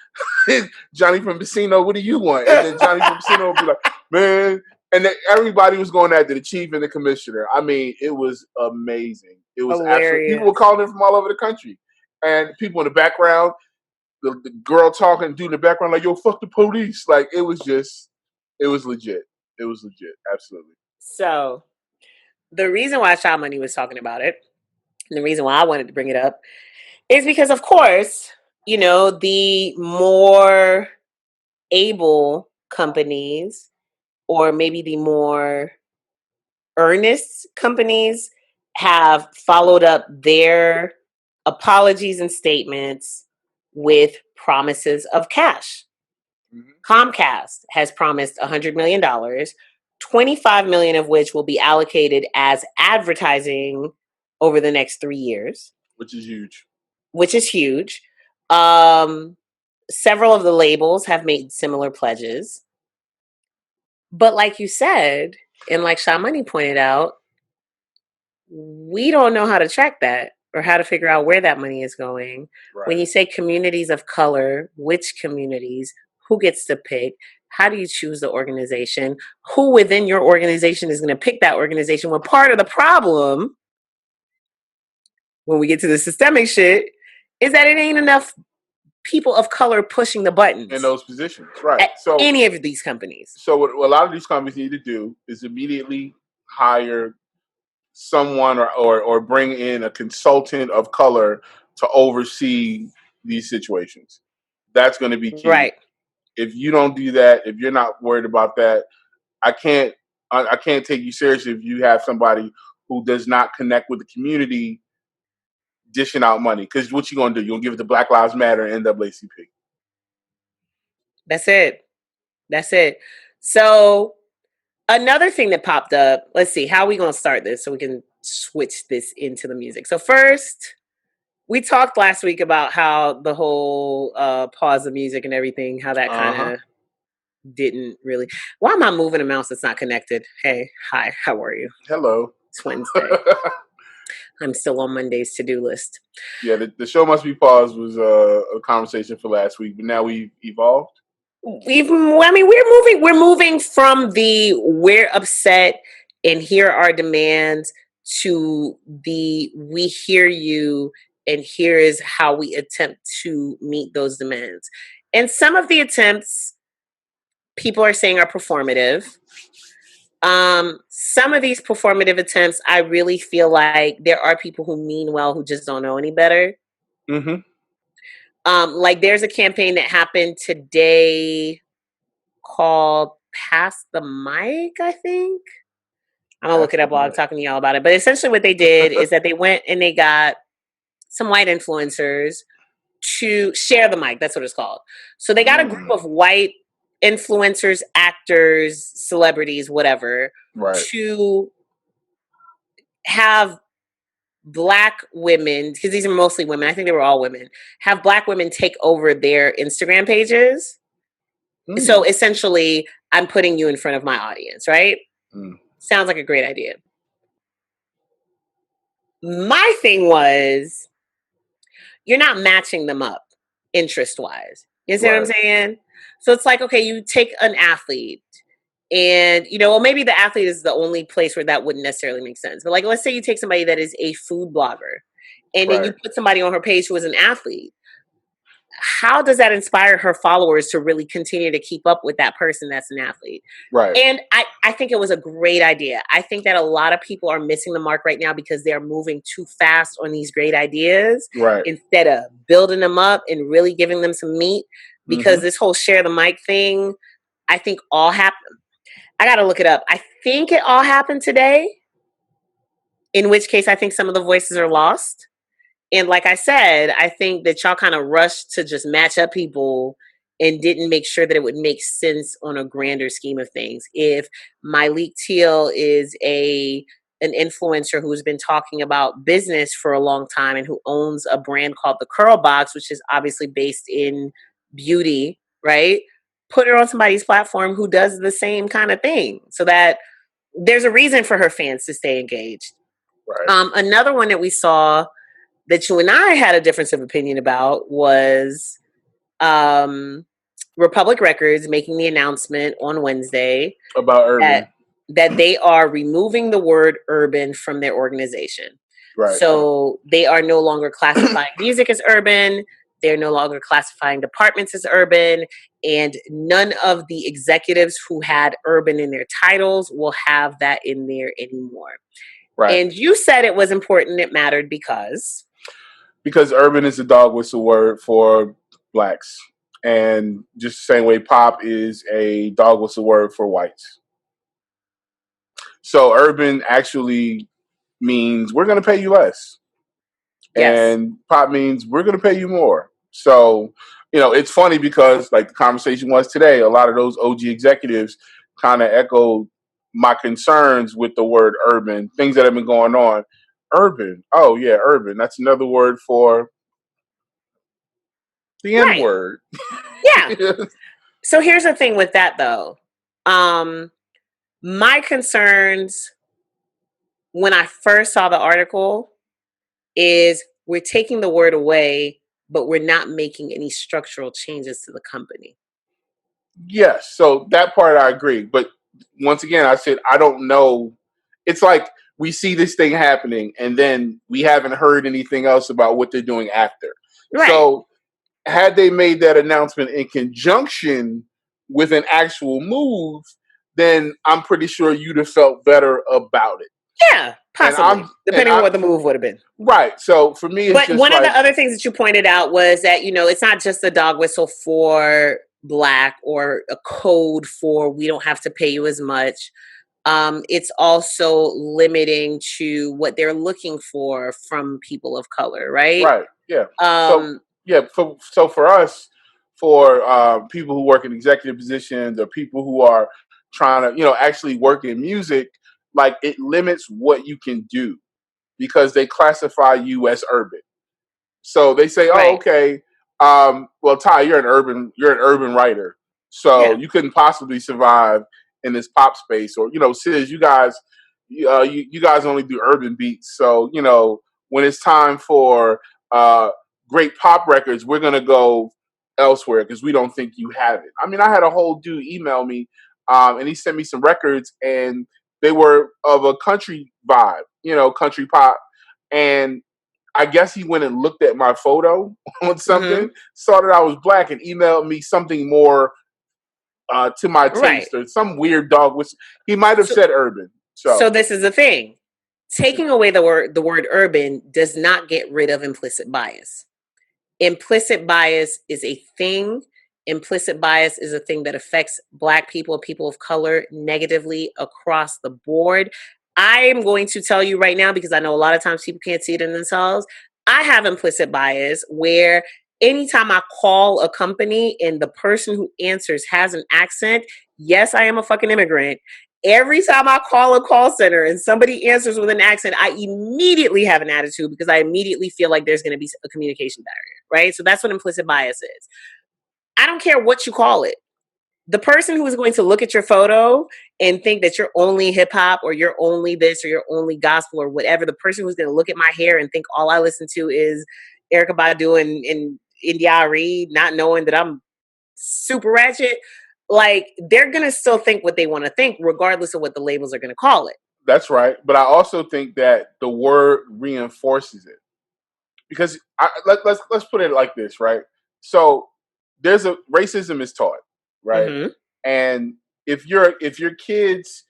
Johnny from Encino, what do you want? And then Johnny from Encino would be like, man. And then everybody was going after the chief and the commissioner. I mean, it was amazing. It was absolutely. People were calling in from all over the country. And people in the background, the girl talking, dude in the background, like, yo, fuck the police. Like, it was legit. It was legit. Absolutely. So, the reason why Sha Money was talking about it, and the reason why I wanted to bring it up, is because, of course, the more able companies, or maybe the more earnest companies, have followed up their apologies and statements with promises of cash. Mm-hmm. Comcast has promised $100 million, $25 million of which will be allocated as advertising over the next 3 years. Which is huge. Several of the labels have made similar pledges. But like you said, and like Sha Money pointed out, we don't know how to track that or how to figure out where that money is going. Right. When you say communities of color, which communities, who gets to pick? How do you choose the organization? Who within your organization is going to pick that organization? Well, part of the problem, when we get to the systemic shit, is that it ain't enough people of color pushing the buttons in those positions, right? At any of these companies. So what a lot of these companies need to do is immediately hire someone or bring in a consultant of color to oversee these situations. That's going to be key. Right. If you don't do that, if you're not worried about that, I can't take you seriously if you have somebody who does not connect with the community dishing out money. Because what you gonna do? You gonna give it to Black Lives Matter and NAACP? That's it. So another thing that popped up. Let's see. How are we gonna start this so we can switch this into the music? So first, we talked last week about how the whole pause of music and everything, how that kind of didn't really. Why am I moving a mouse that's not connected? Hey, hi, how are you? Hello. It's Wednesday. I'm still on Monday's to-do list. Yeah, the show must be paused was a conversation for last week, but now we've evolved. We're moving from the we're upset and here are demands to the we hear you and here is how we attempt to meet those demands. And some of the attempts people are saying are performative. Some of these performative attempts, I really feel like there are people who mean well who just don't know any better. Like there's a campaign that happened today called Pass the Mic, I think. I'm gonna look it up while I'm talking to y'all about it. But essentially what they did is that they went and they got some white influencers to share the mic. That's what it's called. So they got a group of white influencers, actors, celebrities, whatever, to have Black women, because these are mostly women, I think they were all women, have Black women take over their Instagram pages. So essentially, I'm putting you in front of my audience, right? Sounds like a great idea. My thing was, you're not matching them up interest-wise. You see what I'm saying? So it's like, okay, you take an athlete and, maybe the athlete is the only place where that wouldn't necessarily make sense. But like, let's say you take somebody that is a food blogger and then you put somebody on her page who is an athlete. How does that inspire her followers to really continue to keep up with that person that's an athlete? Right. And I think it was a great idea. I think that a lot of people are missing the mark right now because they're moving too fast on these great ideas instead of building them up and really giving them some meat. Because this whole share the mic thing, I think all happened. I got to look it up. I think it all happened today, in which case I think some of the voices are lost. And like I said, I think that y'all kind of rushed to just match up people and didn't make sure that it would make sense on a grander scheme of things. If Myleik Teele is an influencer who's been talking about business for a long time and who owns a brand called The Curl Box, which is obviously based in beauty, right? Put her on somebody's platform who does the same kind of thing so that there's a reason for her fans to stay engaged. Another one that we saw that you and I had a difference of opinion about was Republic Records making the announcement on Wednesday about urban that they are removing the word urban from their organization. So they are no longer classifying music as urban. They're no longer classifying departments as urban, and none of the executives who had urban in their titles will have that in there anymore. And you said it was important, it mattered because urban is a dog whistle word for Blacks. And just the same way pop is a dog whistle word for whites. So urban actually means we're going to pay you less. And pop means we're going to pay you more. So, it's funny because like the conversation was today, a lot of those OG executives kind of echoed my concerns with the word urban, things that have been going on. Urban. Oh, yeah, urban. That's another word for the N-word. Yeah. So here's the thing with that, though. My concerns when I first saw the article is we're taking the word away, but we're not making any structural changes to the company. Yes. So that part I agree. But once again, I said, I don't know. It's like we see this thing happening and then we haven't heard anything else about what they're doing after. So had they made that announcement in conjunction with an actual move, then I'm pretty sure you'd have felt better about it. Yeah, possibly. Depending on what the move would have been. Right. So for me, it's one of the other things that you pointed out was that, it's not just a dog whistle for Black or a code for we don't have to pay you as much. It's also limiting to what they're looking for from people of color, right? Right. Yeah. So Um, yeah. So for us, for people who work in executive positions or people who are trying to, actually work in music, like it limits what you can do because they classify you as urban. So they say, "Oh, right. okay. Well, Ty, you're an urban writer, so Yeah. you couldn't possibly survive in this pop space." Or Sis, you guys only do urban beats. So when it's time for uh, great pop records, we're gonna go elsewhere because we don't think you have it. I mean, I had a whole dude email me, and he sent me some records, and they were of a country vibe, country pop, and I guess he went and looked at my photo on Hmm. something, saw that I was black, and emailed me something more to my Right. taste or some weird dog. Which he might have So, said urban. so So this is the thing. Taking away the word urban does not get rid of implicit bias. Implicit bias is a thing. Implicit bias is a thing that affects Black people, people of color negatively across the board. I am going to tell you right now, because I know a lot of times people can't see it in themselves. I have implicit bias where anytime I call a company and the person who answers has an accent, yes, I am a fucking immigrant. Every time I call a call center and somebody answers with an accent, I immediately have an attitude because I immediately feel like there's going to be a communication barrier, right? So that's what implicit bias is. I don't care what you call it. The person who is going to look at your photo and think that you're only hip hop or you're only this or you're only gospel or whatever, the person who's going to look at my hair and think all I listen to is Erica Badu and India Reed, not knowing that I'm super ratchet, like they're going to still think what they want to think, regardless of what the labels are going to call it. that's right. But I also think that the word reinforces it because let's put it like this, right? So there's a racism is taught, right? Mm-hmm. And if your kids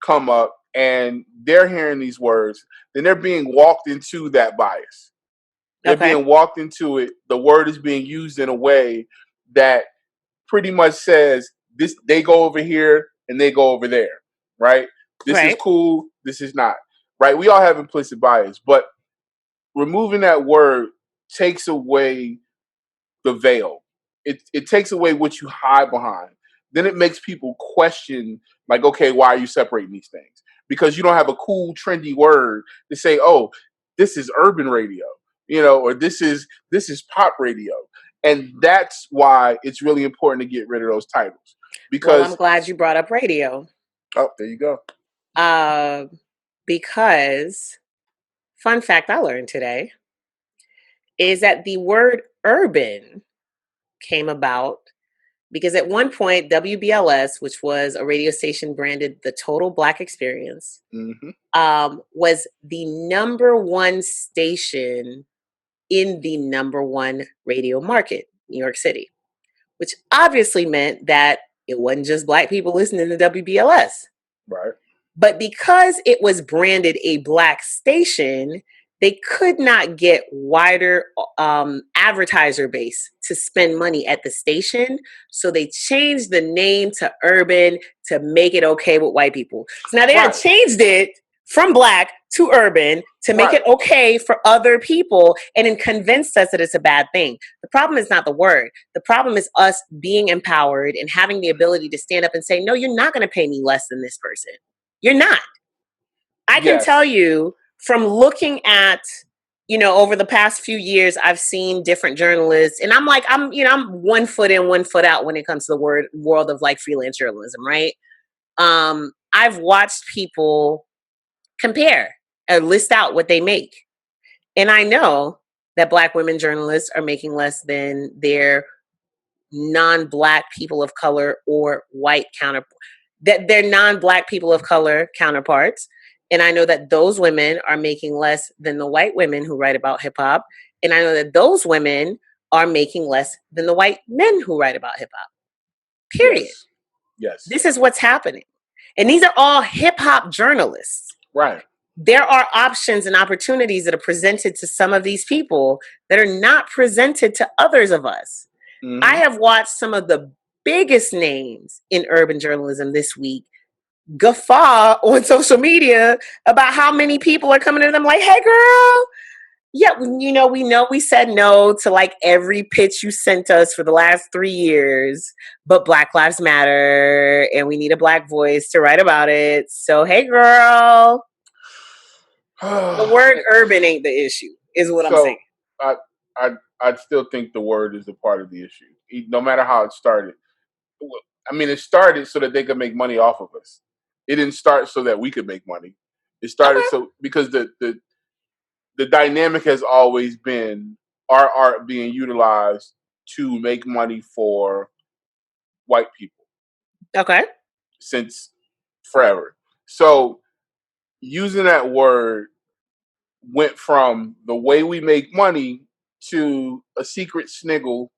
come up and they're hearing these words, then they're being walked into that bias. They're Okay. being walked into it. The word is being used in a way that pretty much says this they go over here and they go over there, right? This is Right. cool, this is not. Right? We all have implicit bias, but removing that word takes away the veil. It takes away what you hide behind. Then it makes people question, like, okay, why are you separating these things? Because you don't have a cool, trendy word to say, oh, this is urban radio, or this is pop radio, and that's why it's really important to get rid of those titles. Well, I'm Because glad you brought up radio. oh, there you go. Uh, because, fun fact I learned today is that the word urban came about because at one point, WBLS, which was a radio station branded the Total Black Experience, Hmm. was the number one station in the number one radio market, New York City, which obviously meant that it wasn't just Black people listening to WBLS. Right. But because it was branded a Black station, they could not get wider advertiser base to spend money at the station. So they changed the name to Urban to make it okay with white people. So now they had Right. changed it from Black to Urban to make it Right. okay for other people and then convinced us that it's a bad thing. The problem is not the word. The problem is us being empowered and having the ability to stand up and say, no, you're not going to pay me less than this person. You're not. I can tell Yes. you from looking at, over the past few years, I've seen different journalists, and I'm 1 foot in, 1 foot out when it comes to the world of like freelance journalism, right? I've watched people compare or list out what they make. And I know that Black women journalists are making less than their non-Black people of color or white counterparts, that they're non-Black people of color counterparts. And I know that those women are making less than the white women who write about hip hop. And I know that those women are making less than the white men who write about hip hop. Period. Yes. Yes. This is what's happening. And these are all hip hop journalists. Right. There are options and opportunities that are presented to some of these people that are not presented to others of us. I Hmm. have watched some of the biggest names in urban journalism this week guffaw on social media about how many people are coming to them like, hey girl, yeah, we know we said no to like every pitch you sent us for the last 3 years, but Black Lives Matter and we need a Black voice to write about it. So, hey girl, the word urban ain't the issue, is what I'm saying. I, I still think the word is a part of the issue, no matter how it started. I mean, it started so that they could make money off of us. It didn't start so that we could make money. It started because the dynamic has always been our art being utilized to make money for white people. Okay. Since forever. So using that word went from the way we make money to a secret sniggle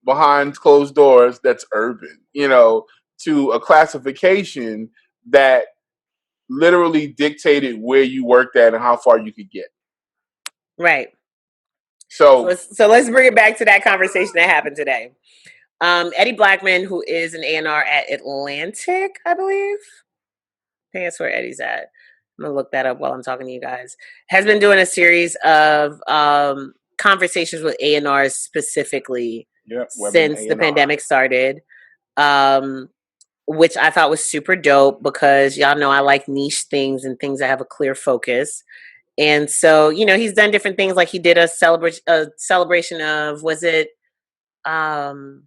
behind closed doors that's urban, to a classification that literally dictated where you worked at and how far you could get. Right. So let's bring it back to that conversation that happened today. Eddie Blackman, who is an A&R at Atlantic, I believe. I think that's where Eddie's at. I'm going to look that up while I'm talking to you guys. Has been doing a series of conversations with A&Rs specifically since the pandemic started, which I thought was super dope because y'all know I like niche things and things that have a clear focus. And so, he's done different things. Like he did a celebration of, was it Dreamville?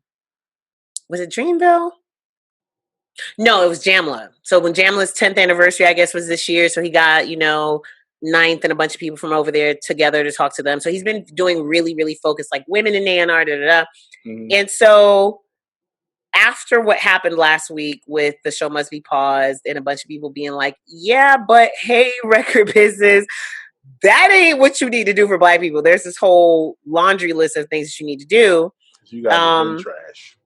No, it was Jamla. So when Jamla's 10th anniversary, I guess, was this year. So he got, Ninth and a bunch of people from over there together to talk to them. So he's been doing really, really focused, like women in A&R, Mm-hmm. And so after what happened last week with the show must be paused and a bunch of people being like, yeah, but hey, record business, that ain't what you need to do for Black people. There's this whole laundry list of things that you need to do. You got been trash.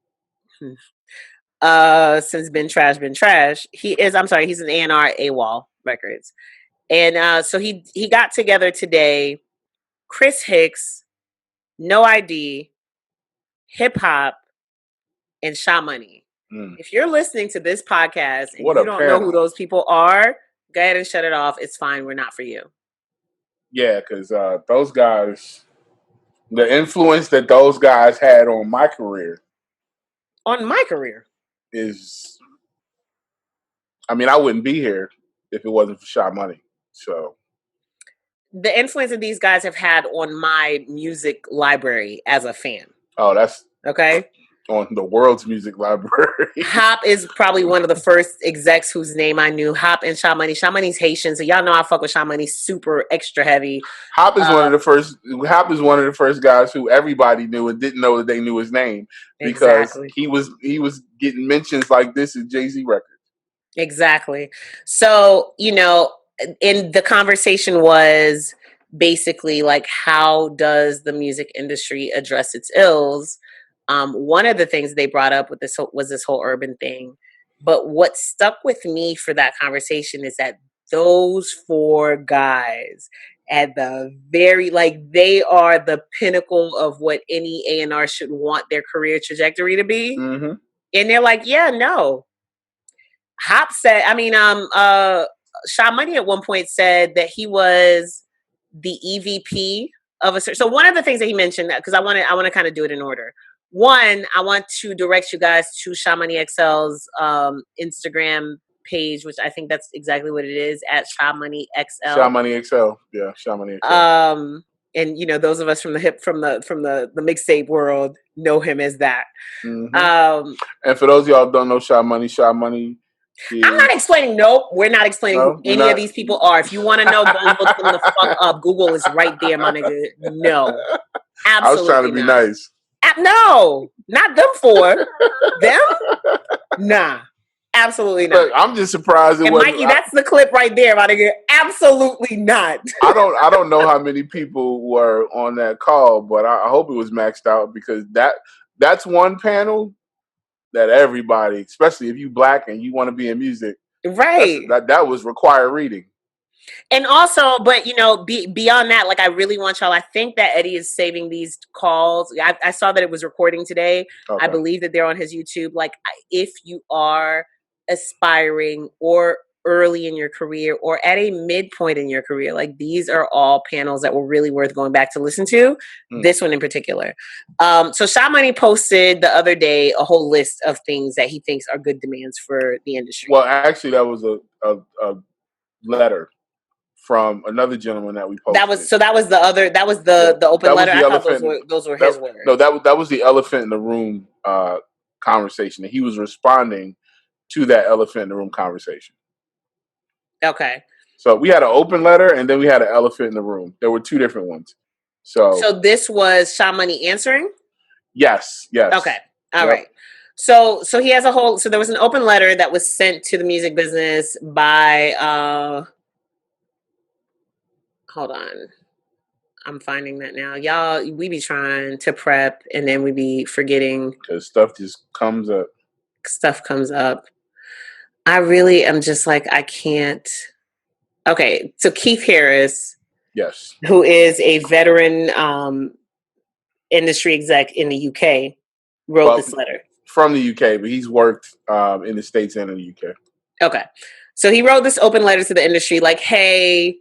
Since been trash. He's an A&R at AWOL Records. And so he got together today, Chris Hicks, No ID, Hip Hop, and Sha Money. If you're listening to this podcast and you don't know who those people are, go ahead and shut it off. It's fine. We're not for you. Yeah, because those guys, the influence that those guys had on my career. Is, I mean, I wouldn't be here if it wasn't for Sha Money. So the influence that these guys have had on my music library as a fan. Oh, that's okay. On the world's music library. Hop is probably one of the first execs whose name I knew. Hop and Sha Money. Sha Money's Haitian, so y'all know I fuck with Sha Money, super extra heavy. Hop is one of the first. Hop is one of the first guys who everybody knew and didn't know that they knew his name because he was getting mentions like this in Jay-Z records. Exactly. So in the conversation was basically like, how does the music industry address its ills? One of the things they brought up with this was this whole urban thing. But what stuck with me for that conversation is that those four guys at the very, they are the pinnacle of what any A&R should want their career trajectory to be. Mm-hmm. And they're like, yeah, no. Hop said, Sha Money at one point said that he was the EVP of a. So one of the things that he mentioned, because I want to kind of do it in order. One, I want to direct you guys to Sha Money XL's Instagram page, which I think that's exactly what it is, at Sha Money XL. Sha Money XL, yeah, Sha Money XL. And those of us from the mixtape world know him as that. Mm-hmm. And for those of y'all who don't know Sha Money is... I'm not explaining. Nope, we're not explaining who any of these people are. If you want to know, go look them the fuck up. Google is right there, my nigga. No, absolutely. I was trying to be nice. No, not them four. Them? Nah, absolutely not. Look, I'm just surprised it wasn't. Mikey, that's the clip right there, my nigga. Absolutely not. I don't know how many people were on that call, but I hope it was maxed out because that's one panel that everybody, especially if you Black and you want to be in music, right? That was required reading. And also, but beyond that, like I really want y'all. I think that Eddie is saving these calls. I saw that it was recording today. Okay. I believe that they're on his YouTube. Like, if you are aspiring or early in your career or at a midpoint in your career. Like these are all panels that were really worth going back to listen to. This one in particular. So Sha Money posted the other day a whole list of things that he thinks are good demands for the industry. Well, actually, that was a letter from another gentleman that we posted. That was the open letter. I thought those were his words. No, that was the elephant in the room conversation. He was responding to that elephant in the room conversation. Okay. So we had an open letter and then we had an elephant in the room. There were two different ones. So this was Sha Money answering? Yes. Okay. All right. So he has so there was an open letter that was sent to the music business by hold on. I'm finding that now. Y'all, we be trying to prep and then we be forgetting. Because stuff just comes up. Stuff comes up. I really am just like, I can't. Okay, so Keith Harris. Yes. Who is a veteran industry exec in the UK, wrote this letter. From the UK, but he's worked in the States and in the UK. Okay. So he wrote this open letter to the industry like, hey,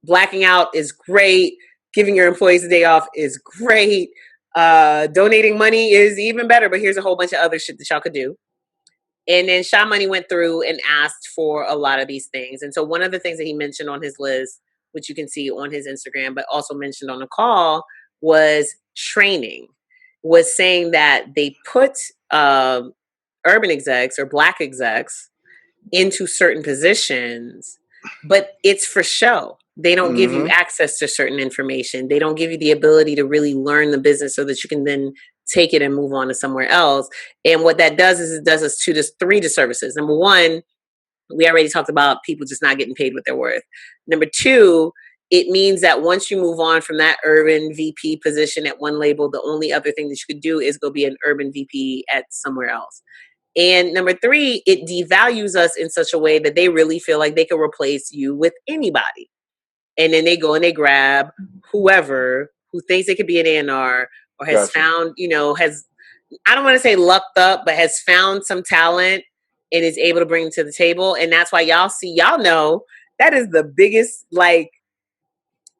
blacking out is great. Giving your employees a day off is great. Donating money is even better, but here's a whole bunch of other shit that y'all could do. And then Sha Money went through and asked for a lot of these things. And so one of the things that he mentioned on his list, which you can see on his Instagram, but also mentioned on the call, was training. Was saying that they put urban execs or black execs into certain positions, but it's for show. They don't give you access to certain information. They don't give you the ability to really learn the business so that you can then take it and move on to somewhere else. And what that does is it does us three disservices. Number one, we already talked about people just not getting paid what they're worth. Number two, it means that once you move on from that urban VP position at one label, the only other thing that you could do is go be an urban VP at somewhere else. And number three, it devalues us in such a way that they really feel like they can replace you with anybody. And then they go and they grab whoever who thinks they could be an A&R or has found, I don't want to say lucked up, but has found some talent and is able to bring them to the table. And that's why y'all know that is the biggest, like,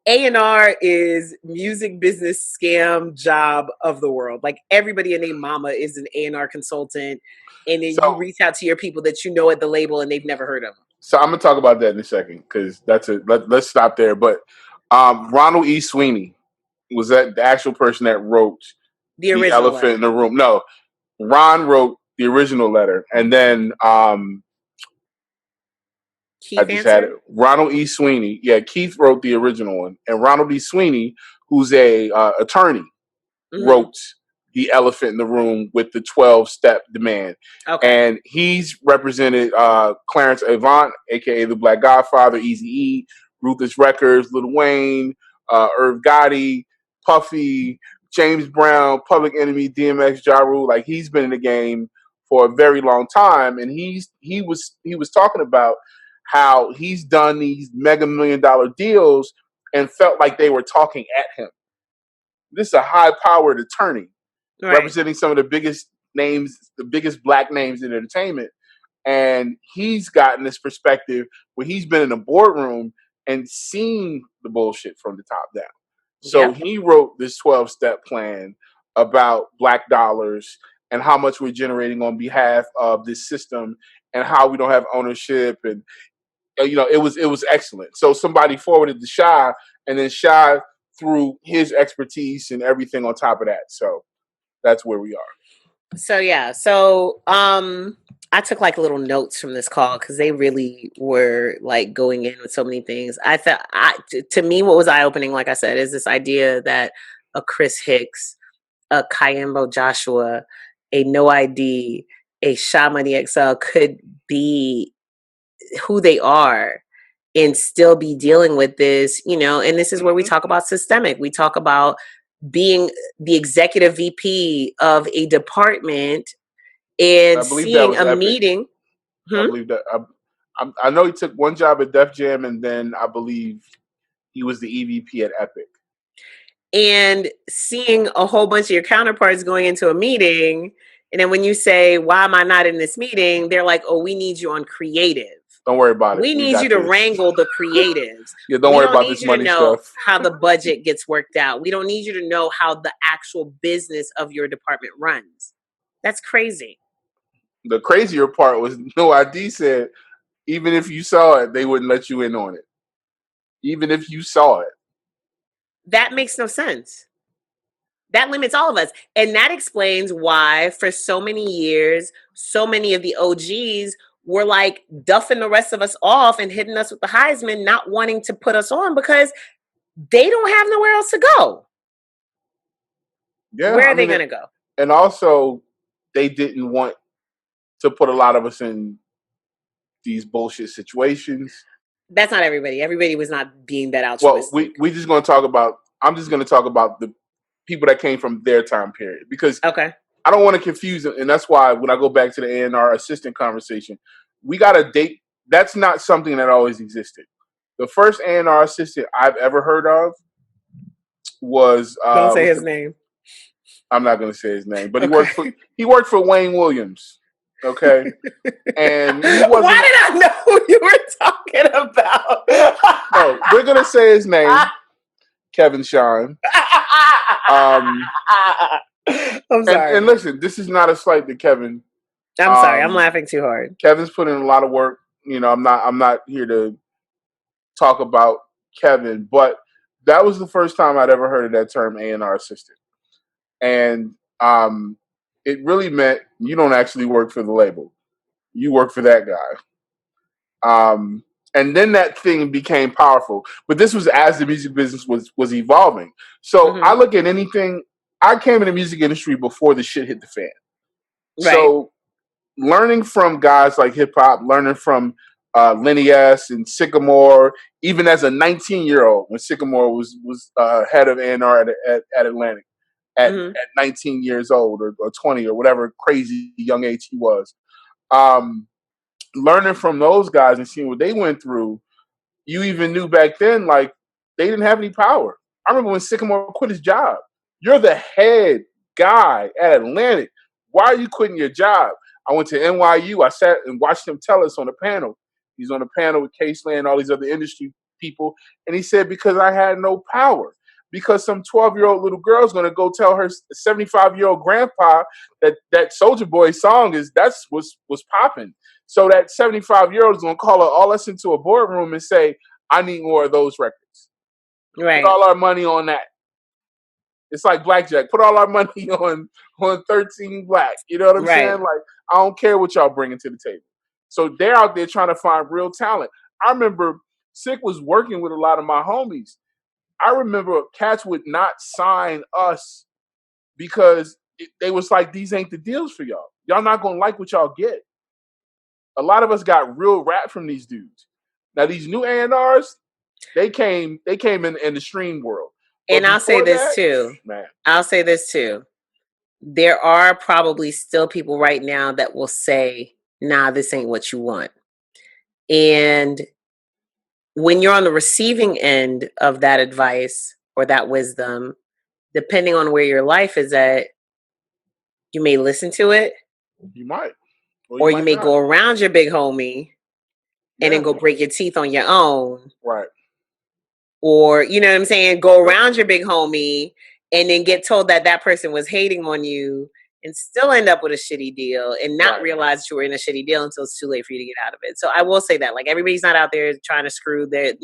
A&R is music business scam job of the world. Like everybody and their mama is an A&R consultant. And then you reach out to your people that you know at the label and they've never heard of them. So I'm going to talk about that in a second because let's stop there. But Ronald E. Sweeney was that the actual person that wrote the elephant letter in the room. No, Ron wrote the original letter. And then Keith had it. Ronald E. Sweeney. Yeah, Keith wrote the original one. And Ronald E. Sweeney, who's a attorney, wrote the elephant in the room with the 12-step demand. Okay. And he's represented Clarence Avant, a.k.a. the Black Godfather, Eazy-E, Ruthless Records, Lil Wayne, Irv Gotti, Puffy, James Brown, Public Enemy, DMX, Ja Rule. Like, he's been in the game for a very long time. And he was talking about how he's done these mega $1 million deals and felt like they were talking at him. This is a high-powered attorney. Right. Representing some of the biggest names, the biggest black names in entertainment. And he's gotten this perspective where he's been in a boardroom and seen the bullshit from the top down. So he wrote this 12-step plan about black dollars and how much we're generating on behalf of this system and how we don't have ownership. And, it was excellent. So somebody forwarded to Sha, and then Sha threw his expertise and everything on top of that. So that's where we are. So I took like little notes from this call because they really were like going in with so many things. I thought, to me, what was eye opening, like I said, is this idea that a Chris Hicks, a Kyambo Joshua, a No ID, a Sha Money XL could be who they are and still be dealing with this, and this is where we talk about systemic. We talk about being the executive VP of a department and seeing a meeting. I believe that. I know he took one job at Def Jam, and then I believe he was the EVP at Epic. And seeing a whole bunch of your counterparts going into a meeting And then when you say, why am I not in this meeting? They're like, oh, we need you on creative. Don't worry about it. We need you to wrangle the creatives. Yeah, don't worry about this money stuff. We don't need you to know how the budget gets worked out. We don't need you to know how the actual business of your department runs. That's crazy. The crazier part was No ID said, even if you saw it, they wouldn't let you in on it. Even if you saw it. That makes no sense. That limits all of us. And that explains why, for so many years, so many of the OGs were like duffing the rest of us off and hitting us with the Heisman, not wanting to put us on because they don't have nowhere else to go. Yeah, Where are they going to go? And also, they didn't want to put a lot of us in these bullshit situations. That's not everybody. Everybody was not being that altruistic. Well, I'm just going to talk about the people that came from their time period, because I don't want to confuse them. And that's why when I go back to the A&R assistant conversation, we got a date. That's not something that always existed. The first A&R assistant I've ever heard of was don't say his name. I'm not going to say his name, but he worked for Wayne Williams. Okay, and he wasn't. Why did I know who you were talking about? No, we're going to say his name, Kevin Shine. I'm sorry. And listen, this is not a slight to Kevin. I'm sorry. I'm laughing too hard. Kevin's put in a lot of work. You know, I'm not here to talk about Kevin, but that was the first time I'd ever heard of that term, A&R assistant. And it really meant you don't actually work for the label. You work for that guy. And then that thing became powerful. But this was as the music business was evolving. So I look at anything. I came in the music industry before the shit hit the fan. Right. So learning from guys like hip hop, learning from Lenny S. and Sycamore, even as a 19-year-old, when Sycamore was head of A&R at Atlantic at 19 years old or 20 or whatever crazy young age he was. Learning from those guys and seeing what they went through, you even knew back then, like, they didn't have any power. I remember when Sycamore quit his job. You're the head guy at Atlantic. Why are you quitting your job? I went to NYU. I sat and watched him tell us on the panel. He's on a panel with K-Slan and all these other industry people. And he said, because I had no power. Because some 12-year-old little girl's going to go tell her 75-year-old grandpa that Soulja Boy song was popping. So that 75-year-old is going to call all us into a boardroom and say, I need more of those records. Right. Put all our money on that. It's like blackjack. Put all our money on 13 Black. You know what I'm saying? Like, I don't care what y'all bringing to the table. So they're out there trying to find real talent. I remember Sick was working with a lot of my homies. I remember cats would not sign us because they was like, these ain't the deals for y'all. Y'all not going to like what y'all get. A lot of us got real rap from these dudes. Now, these new A&Rs, they came in the stream world. But and I'll say this too. Man. I'll say this too. There are probably still people right now that will say, nah, this ain't what you want. And when you're on the receiving end of that advice or that wisdom, depending on where your life is at, you may listen to it. You might. Or you may go around your big homie and then go break your teeth on your own. Right. Or, you know what I'm saying? Go around your big homie and then get told that person was hating on you and still end up with a shitty deal and not realize that you were in a shitty deal until it's too late for you to get out of it. So I will say that, like, everybody's not out there trying to screw the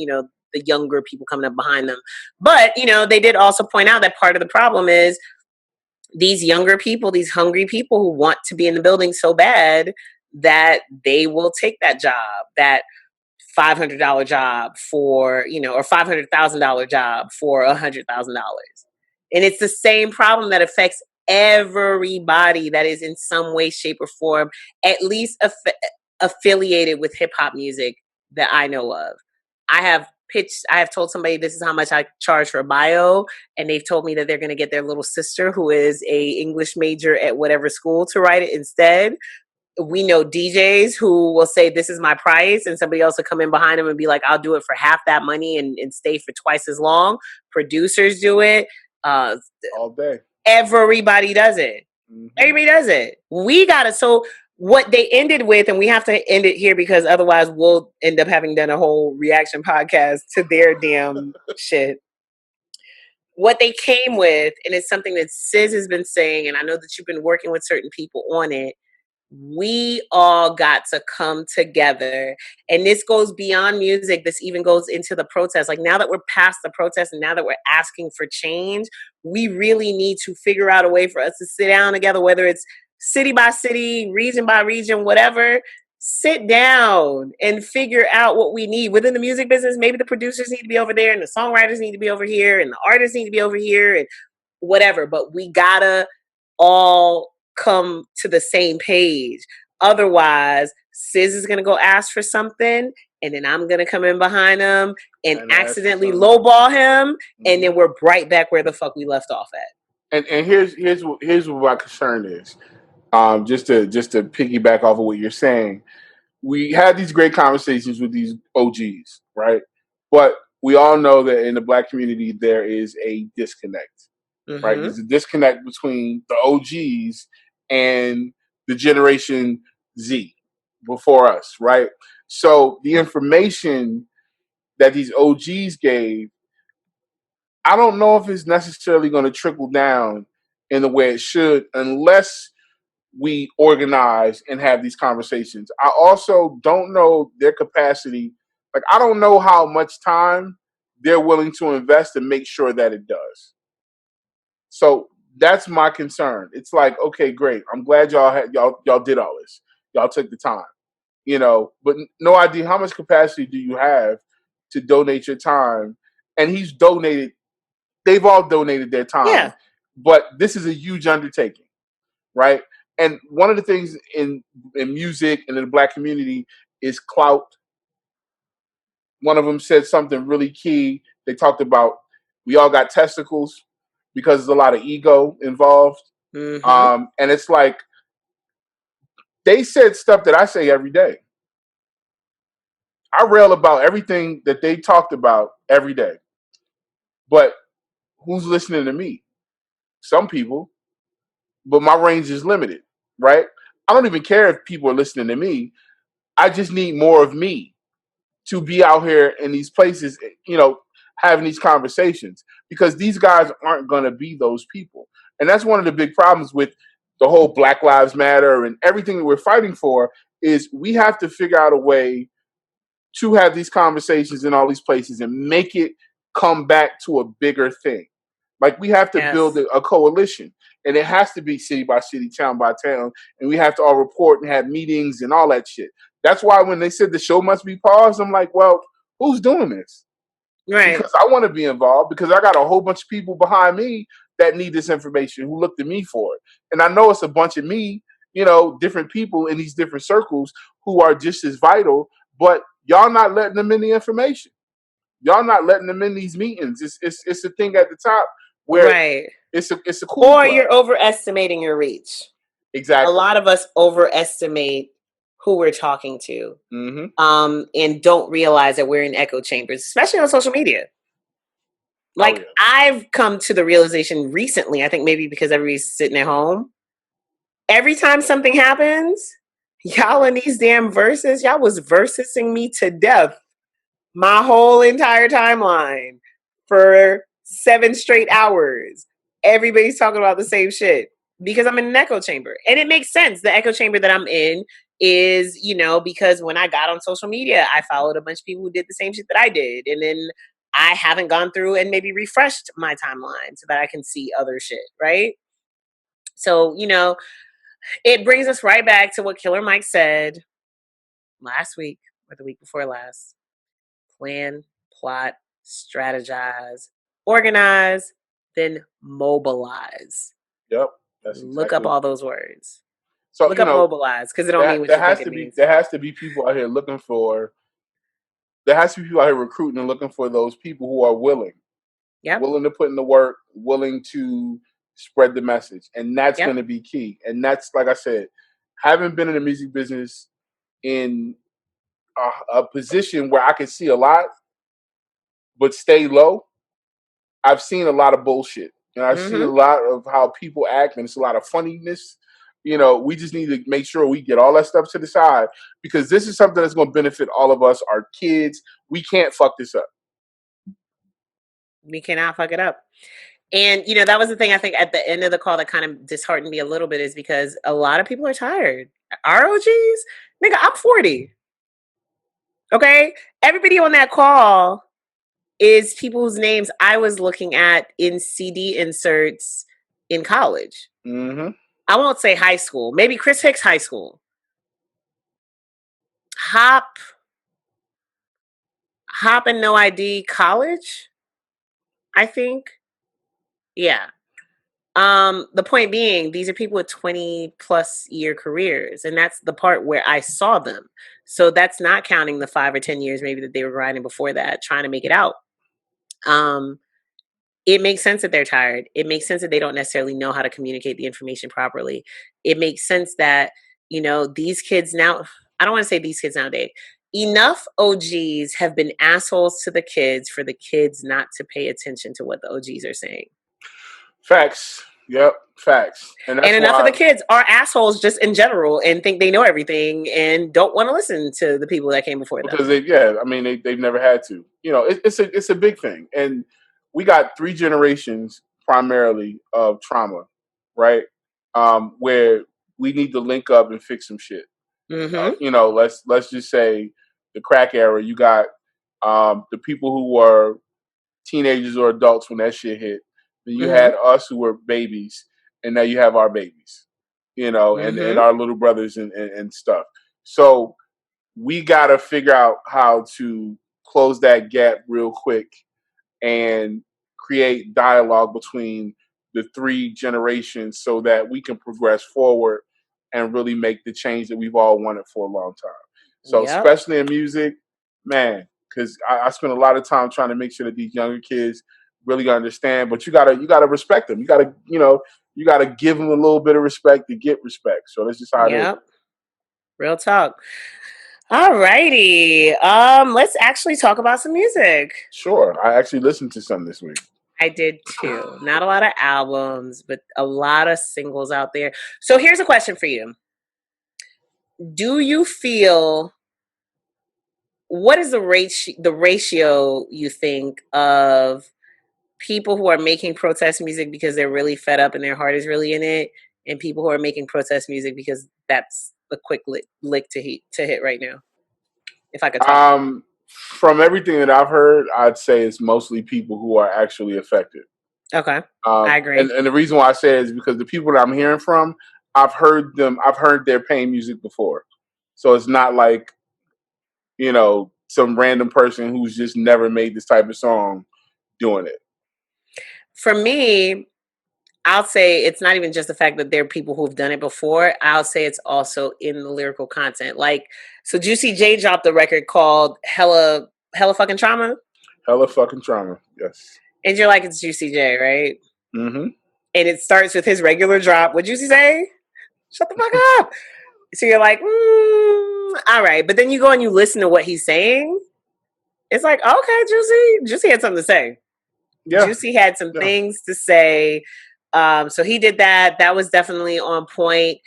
younger people coming up behind them. But, they did also point out that part of the problem is these younger people, these hungry people who want to be in the building so bad that they will take that job, that $500 job for, or $500,000 job for $100,000. And it's the same problem that affects everybody that is in some way, shape, or form, at least affiliated with hip hop music that I know of. I have told somebody this is how much I charge for a bio, and they've told me that they're going to get their little sister, who is a English major at whatever school, to write it instead. We know DJs who will say, this is my price, and somebody else will come in behind them and be like, I'll do it for half that money and stay for twice as long. Producers do it. All day. Everybody does it. Everybody does it. We gotta. So what they ended with, and we have to end it here because otherwise we'll end up having done a whole reaction podcast to their damn shit. What they came with, and it's something that Sis has been saying, and I know that you've been working with certain people on it. We all got to come together. And this goes beyond music. This even goes into the protest. Like, now that we're past the protest and now that we're asking for change, we really need to figure out a way for us to sit down together, whether it's city by city, region by region, whatever. Sit down and figure out what we need within the music business. Maybe the producers need to be over there and the songwriters need to be over here and the artists need to be over here and whatever. But we gotta all come to the same page. Otherwise, Sis is gonna go ask for something, and then I'm gonna come in behind him and accidentally lowball him, and then we're right back where the fuck we left off at. And here's what my concern is. Just to piggyback off of what you're saying, we had these great conversations with these OGs, right? But we all know that in the Black community there is a disconnect, right? There's a disconnect between the OGs and the Generation Z before us, right? So the information that these OGs gave, I don't know if it's necessarily going to trickle down in the way it should unless we organize and have these conversations. I also don't know their capacity. Like, I don't know how much time they're willing to invest to make sure that it does. So that's my concern. It's like, okay, great. I'm glad y'all did all this. Y'all took the time, but no idea how much capacity do you have to donate your time. And they've all donated their time. Yeah. But this is a huge undertaking, right? And one of the things in music and in the Black community is clout. One of them said something really key. They talked about we all got testicles because there's a lot of ego involved. And it's like they said stuff that I say every day. I rail about everything that they talked about every day. But who's listening to me? Some people. But my range is limited, right? I don't even care if people are listening to me. I just need more of me to be out here in these places, having these conversations, because these guys aren't going to be those people. And that's one of the big problems with the whole Black Lives Matter and everything that we're fighting for is we have to figure out a way to have these conversations in all these places and make it come back to a bigger thing. Like, we have to build a coalition, and it has to be city by city, town by town, and we have to all report and have meetings and all that shit. That's why when they said the show must be paused, I'm like, well, who's doing this? Right. Because I want to be involved, because I got a whole bunch of people behind me that need this information who look to me for it. And I know it's a bunch of me, different people in these different circles who are just as vital, but y'all not letting them in the information. Y'all not letting them in these meetings. It's a thing at the top where it's a cool or club. You're overestimating your reach. Exactly. A lot of us overestimate who we're talking to, and don't realize that we're in echo chambers, especially on social media. Like, I've come to the realization recently, I think maybe because everybody's sitting at home, every time something happens, y'all in these damn verses, y'all was versing me to death my whole entire timeline for 7 straight hours. Everybody's talking about the same shit because I'm in an echo chamber. And it makes sense. The echo chamber that I'm in is, because when I got on social media, I followed a bunch of people who did the same shit that I did. And then I haven't gone through and maybe refreshed my timeline so that I can see other shit, right? So, it brings us right back to what Killer Mike said last week or the week before last. Plan, plot, strategize, organize, then mobilize. Yep. Look up all those words. So look up mobilize, because it don't mean what you think it means. There has to be people out here looking for. There has to be people out here recruiting and looking for those people who are willing. Yep. Willing to put in the work, willing to spread the message, and that's going to be key. And that's, like I said, having been in the music business in a position where I can see a lot but stay low, I've seen a lot of bullshit And I see a lot of how people act, and it's a lot of funniness. We just need to make sure we get all that stuff to the side, because this is something that's going to benefit all of us, our kids. We can't fuck this up. We cannot fuck it up. And, that was the thing I think at the end of the call that kind of disheartened me a little bit, is because a lot of people are tired. Our OGs, nigga, I'm 40. Okay? Everybody on that call is people whose names I was looking at in CD inserts in college. Mm-hmm. I won't say high school. Maybe Chris Hicks high school. Hop and No ID college, I think. Yeah. The point being, these are people with 20 plus year careers, and that's the part where I saw them. So that's not counting the 5 or 10 years maybe that they were grinding before that, trying to make it out. It makes sense that they're tired. It makes sense that they don't necessarily know how to communicate the information properly. It makes sense that, these kids now, I don't want to say these kids nowadays, enough OGs have been assholes to the kids for the kids not to pay attention to what the OGs are saying. Facts. Yep, facts. And enough of the kids are assholes just in general and think they know everything and don't want to listen to the people that came before them. Because they've never had to. It's a big thing. And we got 3 generations primarily of trauma, right? Where we need to link up and fix some shit. Let's just say the crack era, you got the people who were teenagers or adults when that shit hit. Then you had us who were babies, and now you have our babies, and our little brothers and stuff. So we got to figure out how to close that gap real quick and create dialogue between the 3 generations so that we can progress forward and really make the change that we've all wanted for a long time. So especially in music, man, because I spend a lot of time trying to make sure that these younger kids really understand, but you gotta respect them. You gotta give them a little bit of respect to get respect. So that's just how it is. Real talk. All righty. Let's actually talk about some music. Sure. I actually listened to some this week. I did too. Not a lot of albums, but a lot of singles out there. So here's a question for you. Do you feel, what is the ratio you think of people who are making protest music because they're really fed up and their heart is really in it, and people who are making protest music because that's a quick lick to hit right now? If I could talk. From everything that I've heard, I'd say it's mostly people who are actually affected. Okay. I agree. And the reason why I say it is because the people that I'm hearing from, I've heard their pain music before. So it's not like, some random person who's just never made this type of song doing it. For me, I'll say it's not even just the fact that there are people who've done it before. I'll say it's also in the lyrical content. Like, so Juicy J dropped a record called Hella Fucking Trauma. Hella Fucking Trauma, yes. And you're like, it's Juicy J, right? Mm-hmm. And it starts with his regular drop. What'd Juicy say? Shut the fuck up. So you're like, all right. But then you go and you listen to what he's saying. It's like, okay, Juicy had something to say. Yeah. Juicy had some things to say. So he did that. That was definitely on point.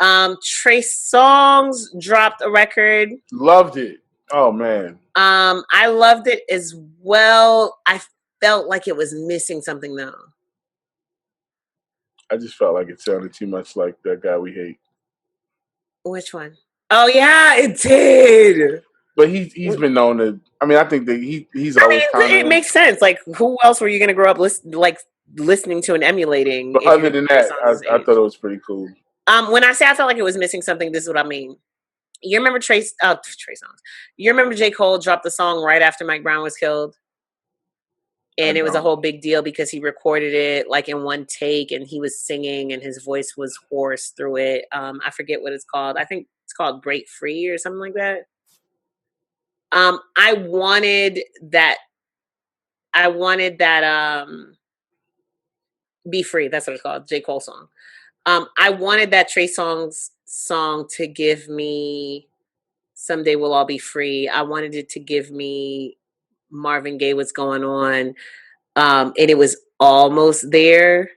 Trey Songz dropped a record. Loved it. Oh man. I loved it as well. I felt like it was missing something though. I just felt like it sounded too much like that guy we hate. Which one? Oh yeah, it did. But he's been known to. I mean, I think that he's always. It makes sense. Like, who else were you going to grow up listening to and emulating? But other than that, I thought it was pretty cool. When I say I felt like it was missing something, this is what I mean. You remember Trey Songz? You remember J. Cole dropped the song right after Mike Brown was killed? And it was a whole big deal because he recorded it like in one take and he was singing and his voice was hoarse through it. I forget what it's called. I think it's called Break Free or something like that. I wanted that Be Free. That's what it's called. J. Cole song. I wanted that Trey Songz song to give me Someday We'll All Be Free. I wanted it to give me Marvin Gaye, What's Going On. And it was almost there,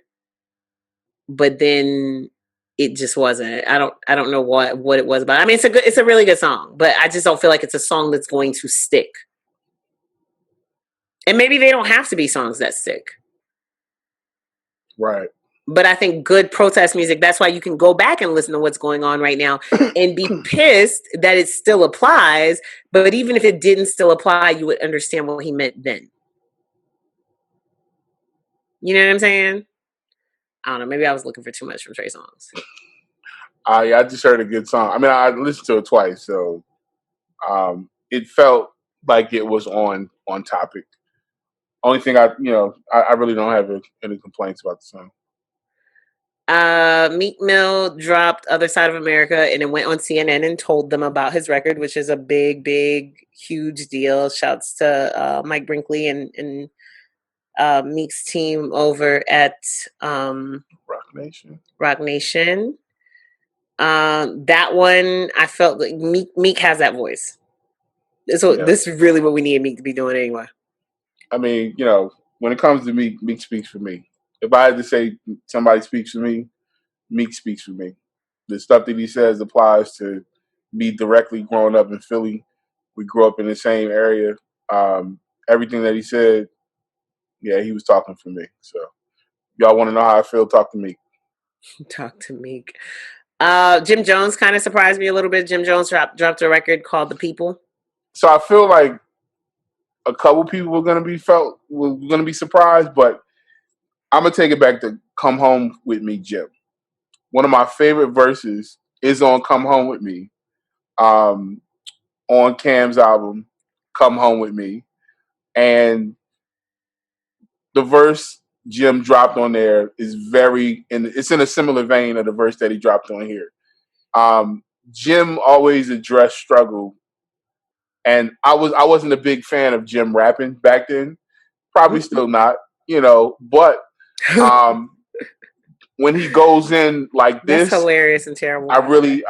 but then it just wasn't. I don't know what it was about. I mean, it's a really good song, but I just don't feel like it's a song that's going to stick. And maybe they don't have to be songs that stick. Right. But I think good protest music, that's why you can go back and listen to what's going on right now and be pissed that it still applies. But even if it didn't still apply, you would understand what he meant then. You know what I'm saying? I don't know. Maybe I was looking for too much from Trey Songz. I just heard a good song. I mean, I listened to it twice, so it felt like it was on topic. Only thing I really don't have any complaints about the song. Meek Mill dropped Other Side of America and it went on CNN and told them about his record, which is a big, huge deal. Shouts to Mike Brinkley and Meek's team over at Rock Nation. That one, I felt like Meek has that voice. So this is really what we need Meek to be doing anyway. I mean, when it comes to Meek, Meek speaks for me. If I had to say somebody speaks for me, Meek speaks for me. The stuff that he says applies to me directly growing up in Philly. We grew up in the same area. Everything that he said, he was talking for me. So y'all want to know how I feel, talk to Meek. Talk to Meek. Jim Jones kind of surprised me a little bit. Jim Jones dropped a record called The People. So I feel like a couple people were gonna be surprised, but I'm gonna take it back to "Come Home with Me," Jim. One of my favorite verses is on "Come Home with Me," on Cam's album "Come Home with Me," and the verse Jim dropped on there is it's in a similar vein of the verse that he dropped on here. Jim always addressed struggle, and I wasn't a big fan of Jim rapping back then. Probably still not, but when he goes in like this, that's hilarious and terrible. I really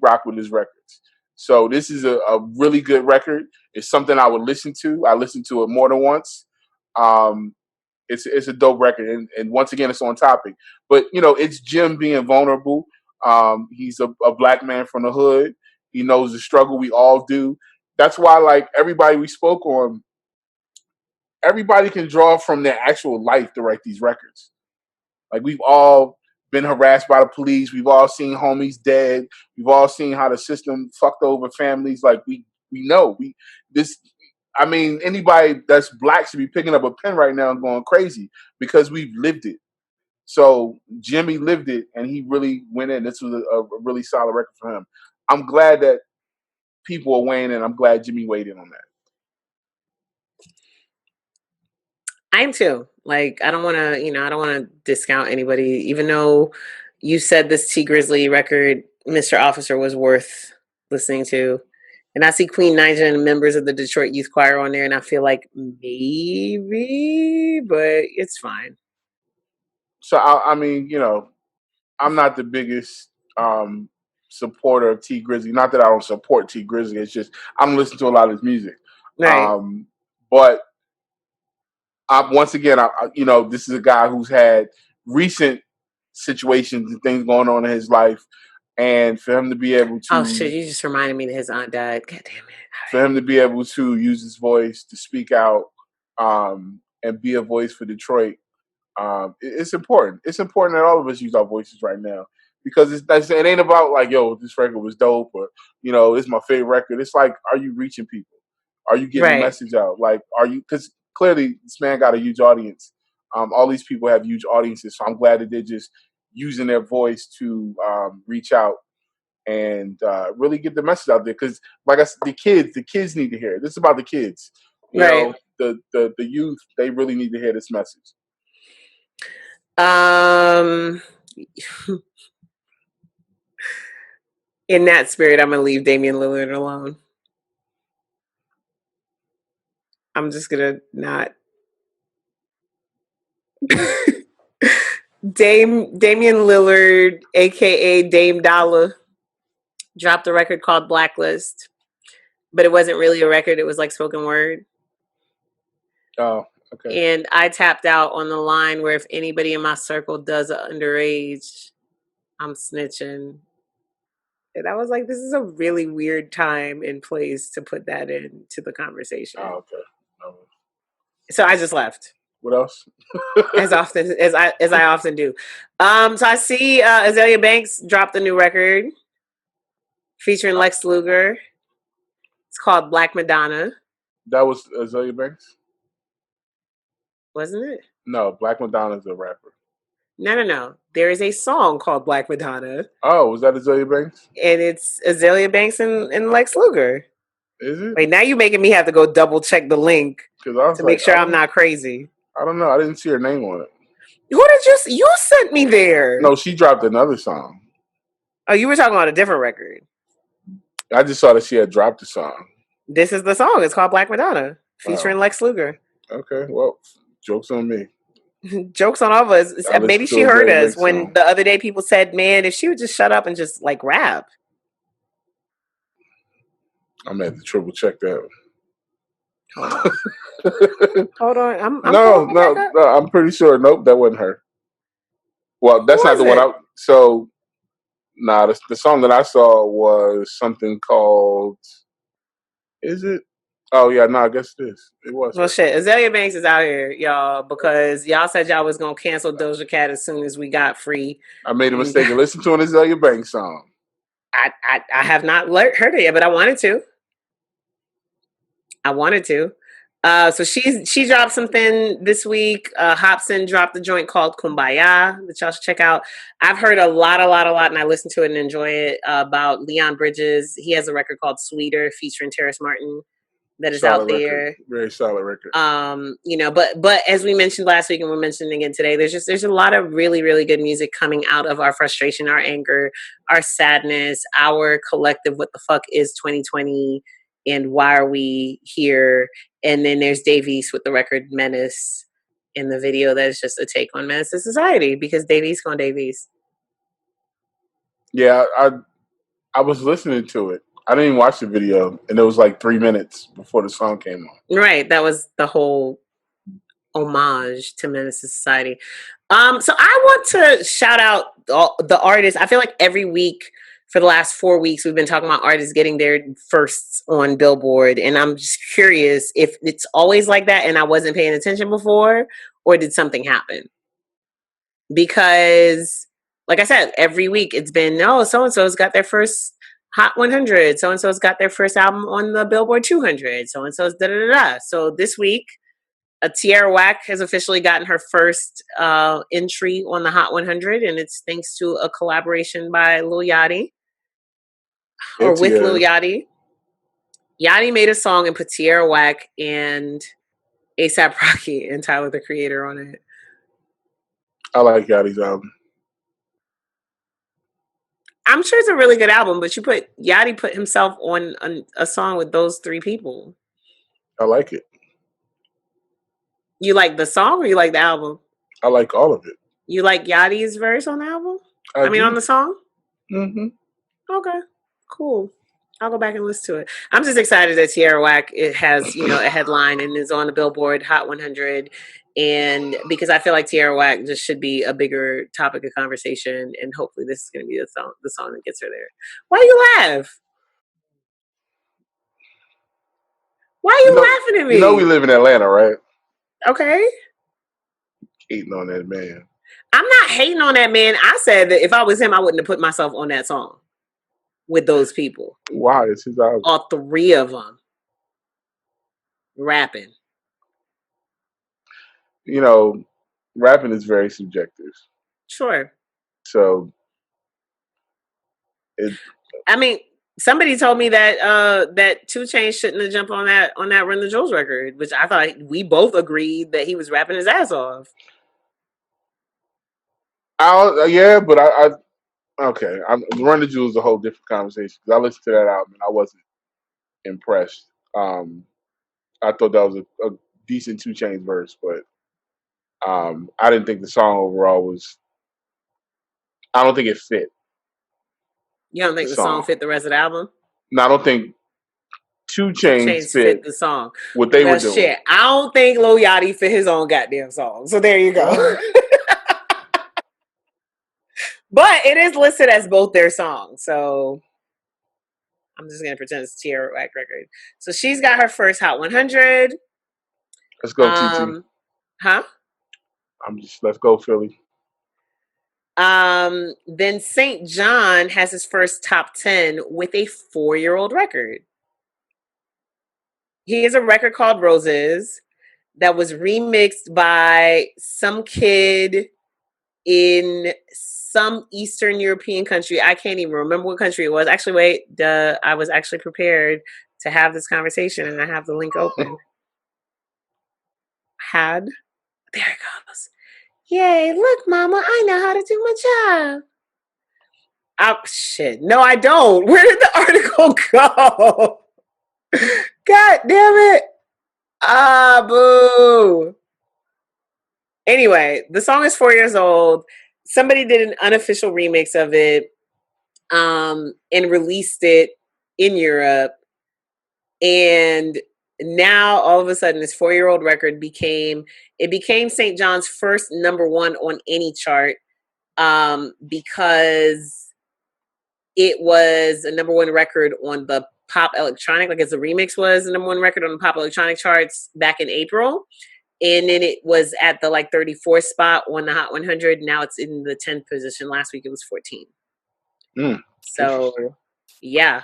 rock with his records. So this is a really good record. It's something I would listen to. I listened to it more than once. It's a dope record, and once again, it's on topic. But it's Jim being vulnerable. He's a black man from the hood. He knows the struggle we all do. That's why, like everybody we spoke on, everybody can draw from their actual life to write these records. Like we've all been harassed by the police. We've all seen homies dead. We've all seen how the system fucked over families. Like we know anybody that's black should be picking up a pen right now and going crazy because we've lived it. So Jimmy lived it, and he really went in. This was a really solid record for him. I'm glad that people are weighing in. I'm glad Jimmy weighed in on that. I am too. Like, I don't want to discount anybody, even though you said this T Grizzly record, Mr. Officer, was worth listening to. And I see Queen Naija and members of the Detroit Youth Choir on there, and I feel like maybe, but it's fine. So, I mean, I'm not the biggest supporter of T Grizzly. Not that I don't support T Grizzly. It's just I don't listen to a lot of his music. Right. But once again, this is a guy who's had recent situations and things going on in his life, and for him to be able to you just reminded me that his aunt died. God damn it! For him to be able to use his voice to speak out and be a voice for Detroit, it's important. It's important that all of us use our voices right now because it ain't about like, yo, this record was dope or it's my favorite record. It's like, are you reaching people? Are you getting the message out? Like, are you? Because clearly this man got a huge audience. All these people have huge audiences, so I'm glad that they're just using their voice to reach out and really get the message out there. Because, like I said, the kids need to hear it. This is about the kids. You know, the youth, they really need to hear this message. In that spirit, I'm gonna leave Damian Lillard alone. I'm just gonna not. Damian Lillard, aka Dame Dollar, dropped a record called Blacklist, but it wasn't really a record. It was like spoken word. Oh, Okay. And I tapped out on the line where if anybody in my circle does an underage, I'm snitching. And I was like, this is a really weird time and place to put that into the conversation. Oh, okay. So I just left. What else? as I often do. So I see Azalea Banks dropped a new record featuring Lex Luger. It's called Black Madonna. That was Azalea Banks? Wasn't it? No, Black Madonna's a rapper. No. There is a song called Black Madonna. Oh, was that Azalea Banks? And it's Azalea Banks and Lex Luger. Is it? Wait, now you're making me have to go double check the link to make sure I'm not crazy. I don't know. I didn't see her name on it. Who did you sent me there? No, she dropped another song. Oh, you were talking about a different record. I just saw that she had dropped a song. This is the song. It's called Black Madonna, featuring Lex Luger. Okay, well, joke's on me. Jokes on all of us. Maybe she heard us when the other day people said, man, if she would just shut up and just like rap. I'm gonna have to triple check that. Hold on. No, I'm pretty sure. Nope, that wasn't her. Well, that's not the one. The song that I saw was something called. Is it? Oh yeah, no, I guess it is. It was. Well, shit. Azalea Banks is out here, y'all, because y'all said y'all was gonna cancel Doja Cat as soon as we got free. I made a mistake and listened to an Azalea Banks song. I have not heard it yet, but I wanted to. So she dropped something this week. Hobson dropped a joint called Kumbaya that y'all should check out. I've heard a lot, and I listen to it and enjoy it. About Leon Bridges. He has a record called Sweeter featuring Terrace Martin that is out there. Very solid record. But as we mentioned last week and we're mentioning again today, there's a lot of really, really good music coming out of our frustration, our anger, our sadness, our collective what the fuck is 2020 and why are we here? And then there's Dave East with the record Menace in the video that is just a take on Menace to Society because Dave East gone Dave East. Yeah, I was listening to it. I didn't even watch the video, and it was like 3 minutes before the song came on. Right, that was the whole homage to Menace to Society. So I want to shout out the artists. I feel like every week for the last 4 weeks, we've been talking about artists getting their firsts on Billboard. And I'm just curious if it's always like that and I wasn't paying attention before, or did something happen? Because, like I said, every week it's been, so-and-so's got their first Hot 100. So-and-so's got their first album on the Billboard 200. So-and-so's da-da-da-da. So this week, Tierra Whack has officially gotten her first entry on the Hot 100, and it's thanks to a collaboration by Lil Yachty. Lil Yachty. Yachty made a song and put Tierra Whack and A$AP Rocky and Tyler the Creator on it. I like Yachty's album. I'm sure it's a really good album, but Yachty put himself on a song with those three people. I like it. You like the song or you like the album? I like all of it. You like Yachty's verse on the album? I mean, on the song? Mm-hmm. Okay, cool. I'll go back and listen to it. I'm just excited that Tierra Whack it has a headline and is on the Billboard Hot 100, and because I feel like Tierra Whack just should be a bigger topic of conversation, and hopefully this is going to be the song that gets her there. Why you laugh? Why are you laughing at me? You know we live in Atlanta, right? Okay. Hating on that man. I'm not hating on that man. I said that if I was him, I wouldn't have put myself on that song with those people. Why? It's his album. All three of them rapping. Rapping is very subjective. Sure. So, somebody told me that 2 Chainz shouldn't have jumped on that Run the Jewels record, which I thought we both agreed that he was rapping his ass off. Okay. Run the Jewels is a whole different conversation because I listened to that album and I wasn't impressed. I thought that was a decent 2 Chainz verse, but I didn't think the song overall was. I don't think it fit. You don't think the song fit the rest of the album? No, I don't think 2 Chainz fit the song. what they were doing. Shit, I don't think Lil Yachty fit his own goddamn song. So there you go. But it is listed as both their songs. So I'm just going to pretend it's a Tierra Whack record. So she's got her first Hot 100. Let's go, TT. Huh? Let's go, Philly. Then St. John has his first top 10 with a 4-year-old record. He has a record called Roses that was remixed by some kid in some Eastern European country. I can't even remember what country it was. Actually, wait, I was actually prepared to have this conversation and I have the link open. There it goes. Yay, look, Mama, I know how to do my job. Oh, shit. No, I don't. Where did the article go? God damn it. Boo. Anyway, the song is 4 years old. Somebody did an unofficial remix of it and released it in Europe. And now all of a sudden this 4-year-old record became St. John's first number 1 on any chart because it was a number 1 record on the pop electronic, like as the remix was the number 1 record on the pop electronic charts back in April. And then it was at the 34th spot on the Hot 100. Now it's in the 10th position. Last week it was 14. So, yeah.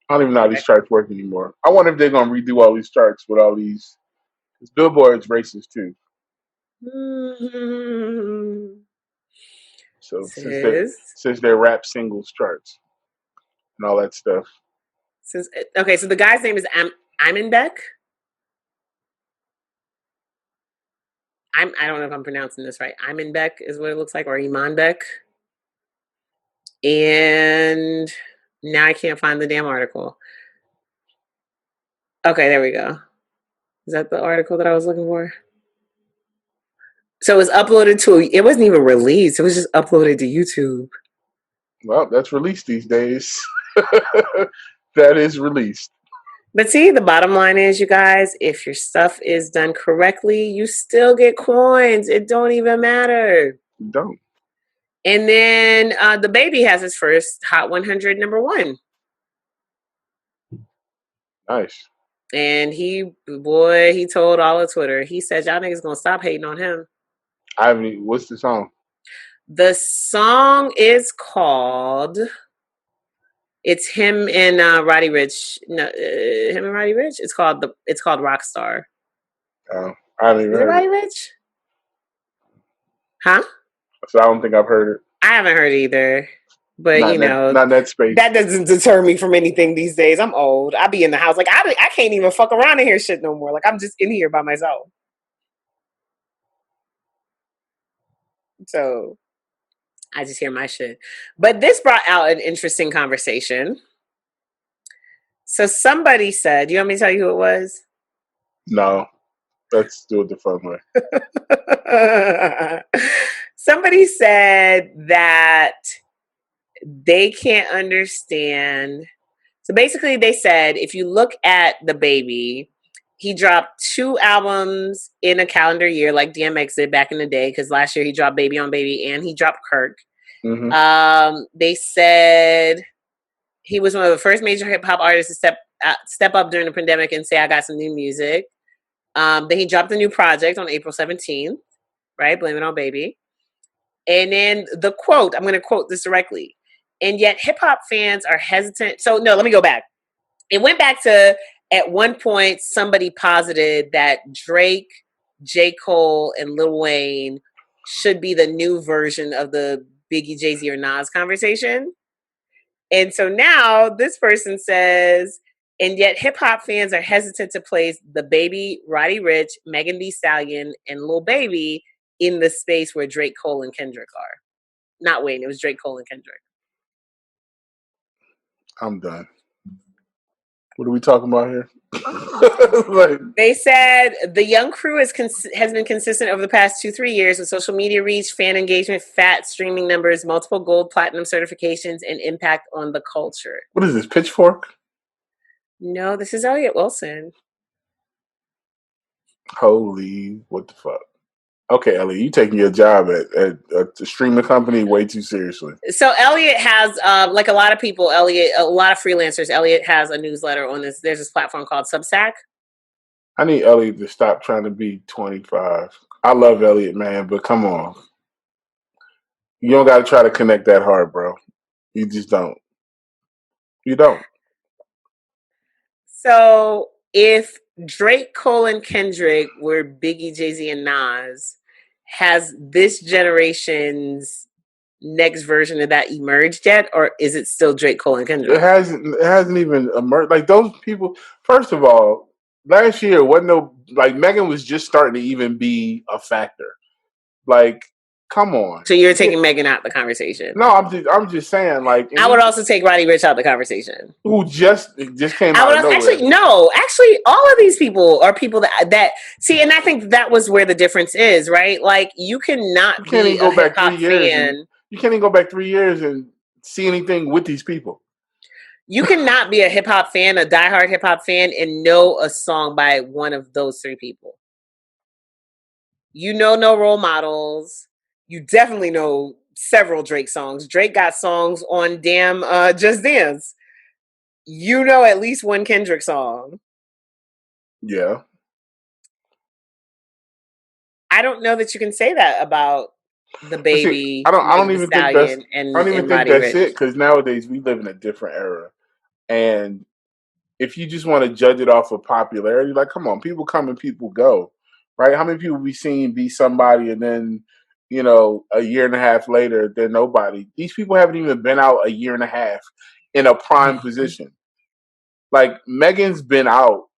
I don't even know how these charts work anymore. I wonder if they're going to redo all these charts with all these. Because Billboard's racist too. Mm-hmm. So since they're rap singles charts and all that stuff. So the guy's name is Imanbek. I don't know if I'm pronouncing this right. Imanbek is what it looks like, or Imanbek. And now I can't find the damn article. Okay, there we go. Is that the article that I was looking for? So it was uploaded it wasn't even released. It was just uploaded to YouTube. Well, that's released these days. That is released. But see, the bottom line is, you guys, if your stuff is done correctly, you still get coins. It don't even matter. You don't. And then the baby has his first Hot 100 number 1. Nice. And he told all of Twitter, he said, y'all niggas gonna stop hating on him. What's the song? The song is called, it's him and Roddy Ricch. No, him and Roddy Ricch. It's called Rockstar. Oh, I haven't even heard it. Roddy Ricch? Huh? So I don't think I've heard it. I haven't heard it either. But not that space. That doesn't deter me from anything these days. I'm old. I be in the house. Like I can't even fuck around and hear shit no more. Like I'm just in here by myself. So I just hear my shit. But this brought out an interesting conversation. So somebody said, you want me to tell you who it was? No. Let's do it the fun way. Somebody said that they can't understand. So basically they said, if you look at the baby, he dropped 2 albums in a calendar year like DMX did back in the day, because last year he dropped Baby on Baby and he dropped Kirk. Mm-hmm. They said he was one of the first major hip hop artists to step up during the pandemic and say, I got some new music. Then he dropped a new project on April 17th, right? Blame It on Baby. And then the quote, I'm going to quote this directly. And yet hip hop fans are hesitant. So no, let me go back. It went back to, at one point, somebody posited that Drake, J. Cole, and Lil Wayne should be the new version of the Biggie, Jay-Z, or Nas conversation. And so now this person says, and yet hip hop fans are hesitant to place the Baby, Roddy Ricch, Megan Thee Stallion, and Lil Baby in the space where Drake, Cole, and Kendrick are. Not Wayne, it was Drake, Cole, and Kendrick. I'm done. What are we talking about here? They said the young crew has been consistent over the past 2-3 years with social media reach, fan engagement, fat streaming numbers, multiple gold, platinum certifications, and impact on the culture. What is this, Pitchfork? No, this is Elliot Wilson. Holy, what the fuck? Okay, Elliot, you taking your job at a streaming company way too seriously. So Elliot has, like a lot of people, a lot of freelancers. Elliot has a newsletter on this. There's this platform called Substack. I need Elliot to stop trying to be 25. I love Elliot, man, but come on. You don't got to try to connect that hard, bro. You just don't. You don't. So if Drake, Cole, and Kendrick were Biggie, Jay-Z, and Nas, has this generation's next version of that emerged yet, or is it still Drake, Cole, and Kendrick? It hasn't even emerged. Like those people. First of all, last year wasn't no like Megan was just starting to even be a factor. Like, come on. So you're taking Megan out the conversation? No, I'm just saying. Like, I would also take Roddy Ricch out the conversation. Who just came out of nowhere. Actually, all of these people are people that see, and I think that was where the difference is, right? Like, you cannot be a hip hop fan. You can't even go back 3 years and see anything with these people. You cannot be a hip hop fan, a diehard hip hop fan, and know a song by one of those three people. You know, no role models. You definitely know several Drake songs. Drake got songs on damn Just Dance. You know at least one Kendrick song. Yeah. I don't know that you can say that about the Baby. I don't even think that's Ricch. it, because nowadays we live in a different era. And if you just want to judge it off of popularity, like, come on, people come and people go, right? How many people we seen be somebody and then, you know, a year and a half later, they're nobody? These people haven't even been out a year and a half in a prime position. Like, Megan's been out,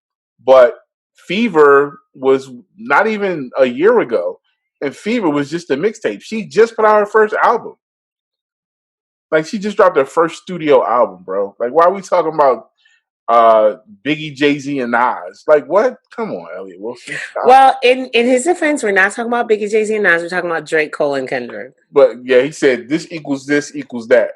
but Fever was not even a year ago. And Fever was just a mixtape. She just put out her first album. Like, she just dropped her first studio album, bro. Like, why are we talking about Biggie, Jay-Z, and Nas? Like, what? Come on, Elliot Wilson. Stop. Well, in his defense, we're not talking about Biggie, Jay-Z, and Nas. We're talking about Drake, Cole, and Kendrick. But yeah, he said this equals that.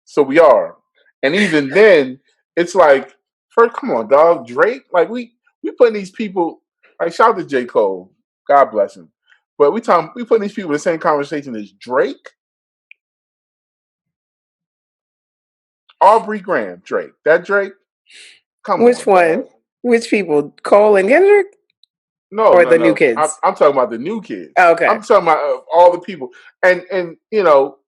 So we are. And even then, it's like, first, come on, dog. Drake, like, we putting these people, like, shout out to J. Cole. God bless him. But we putting these people in the same conversation as Drake. Aubrey Graham, Drake. That Drake? Come on. Which one? Dog. Which people? Cole and Kendrick? No, or the new kids? I'm talking about the new kids. Oh, okay. I'm talking about all the people. And you know,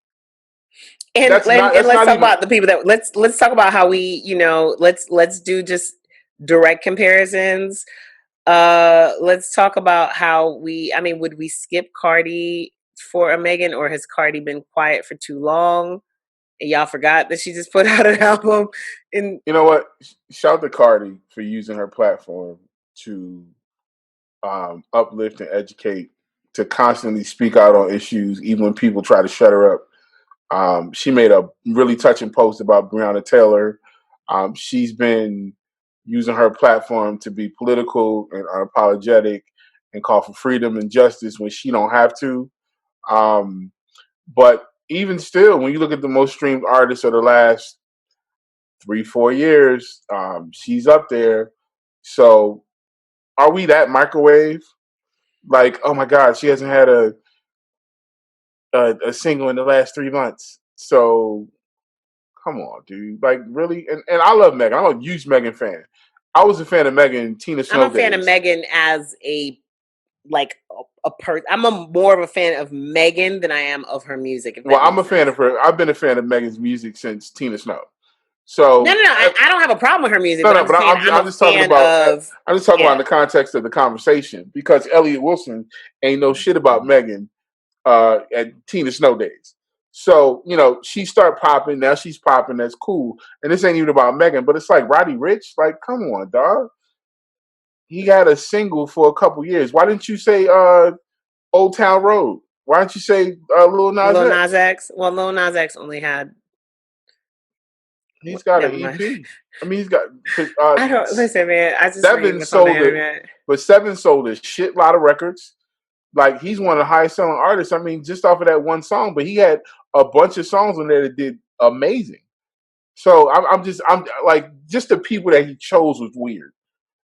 and let's talk about the people that let's talk about how we, you know, let's do just direct comparisons. Let's talk about how would we skip Cardi for a Megan, or has Cardi been quiet for too long? And y'all forgot that she just put out an album. And you know what? Shout out to Cardi for using her platform to uplift and educate, to constantly speak out on issues, even when people try to shut her up. She made a really touching post about Breonna Taylor. She's been using her platform to be political and unapologetic and call for freedom and justice when she don't have to. But even still, when you look at the most streamed artists of the last 3-4 years, she's up there. So are we that microwave? Like, oh my God, she hasn't had a single in the last 3 months. So come on, dude. Like, really? And I love Megan. I'm a huge Megan fan. I was a fan of Megan Tina Snow I'm a fan of Megan as a person. I'm more of a fan of Megan than I am of her music. Well, I'm a fan of her. I've been a fan of Megan's music since Tina Snow. So no. I don't have a problem with her music. No, but I'm just talking about. I'm just talking about in the context of the conversation, because Elliot Wilson ain't know shit about Megan at Tina Snow days. So, you know, she started popping. Now she's popping. That's cool. And this ain't even about Megan, but it's like Roddy Ricch. Like, come on, dog. He had a single for a couple years. Why didn't you say Old Town Road? Why didn't you say Lil Nas X? Lil Nas X? Well, Lil Nas X only had... He's got an EP. I mean, he's got... I don't... Listen, man. I just... Seven sold a shit lot of records. Like, he's one of the highest selling artists. I mean, just off of that one song. But he had a bunch of songs on there that did amazing. So I'm like, just the people that he chose was weird.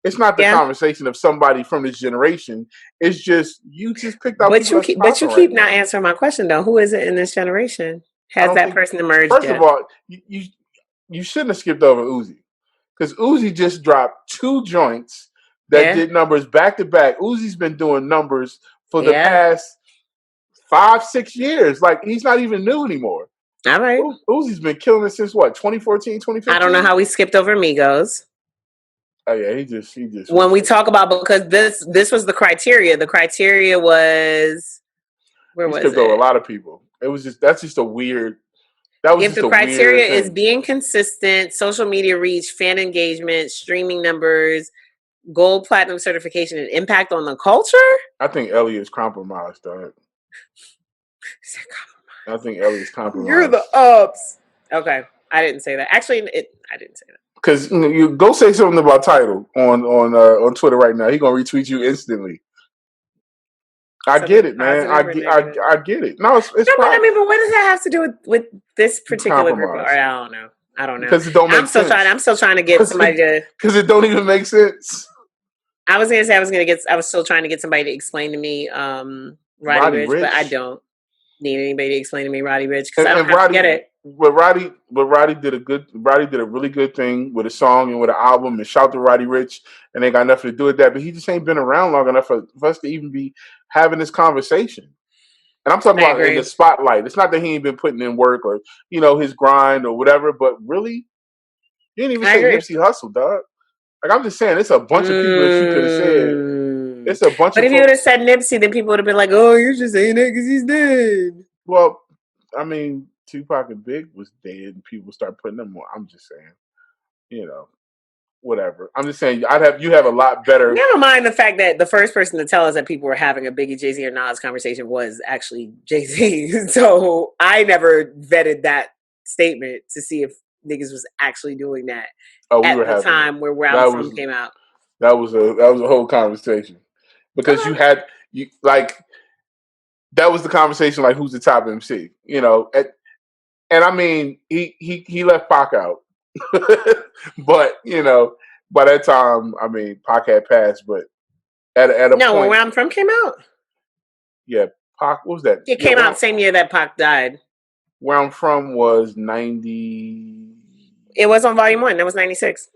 It's not the Yeah. conversation of somebody from this generation. It's just you just picked out But people that's but you popping right keep not now. answering my question though. Who is it in this generation? I Has don't that think. person emerged First of yet? all, you shouldn't have skipped over Uzi because Uzi just dropped 2 joints that did numbers back to back. Uzi's been doing numbers for the past 5-6 years. Like he's not even new anymore. All right. Uzi's been killing it since what, 2014, 2015? I don't know how we skipped over Migos. Oh yeah, he just when we talk about, because this was the criteria. The criteria was, where was skipped over a it? lot of people. It was just that's just a weird. That was If just the a weird criteria is thing. being consistent, social media reach, fan engagement, streaming numbers, gold, platinum certification, and impact on the culture. I think Elliot's compromised, dog. I think Elliot's compromised. You're the ups. Okay, I didn't say that. Actually, I didn't say that. Because you go say something about Tidal on Twitter right now. He's gonna retweet you instantly. I get it, man. I get it. No, it's no, but I mean, but what does that have to do with this particular group? Or I don't know. Because it don't make sense. I'm still trying to get somebody to. Because it don't even make sense. I was gonna say I was still trying to get somebody to explain to me Roddy Ricch, but I don't need anybody to explain to me Roddy Ricch because I don't have to get it. But Roddy did a really good thing with a song and with an album, and shout to Roddy Ricch, and they got nothing to do with that. But he just ain't been around long enough for us to even be having this conversation. And I'm talking about in the spotlight. It's not that he ain't been putting in work or his grind or whatever, but really, you didn't even say Nipsey Hussle, dog. Like I'm just saying, it's a bunch of people that you could have said. It's a bunch. But if you would have said Nipsey, then people would have been like, "Oh, you're just saying that because he's dead." Well, I mean, Tupac and Big was dead, and people start putting them on. I'm just saying, whatever. I'm just saying, you have a lot better. Never mind the fact that the first person to tell us that people were having a Biggie, Jay-Z, or Nas conversation was actually Jay-Z. So I never vetted that statement to see if niggas was actually doing that at the time where I'm From came out. That was a whole conversation because that was the conversation, like who's the top MC, and I mean he left Pac out, but by that time I mean Pac had passed, but at a point, Where I'm From came out. Yeah, Pac, what was that? It came out same year that Pac died. Where I'm From was 90. It was on Volume 1. That was 96.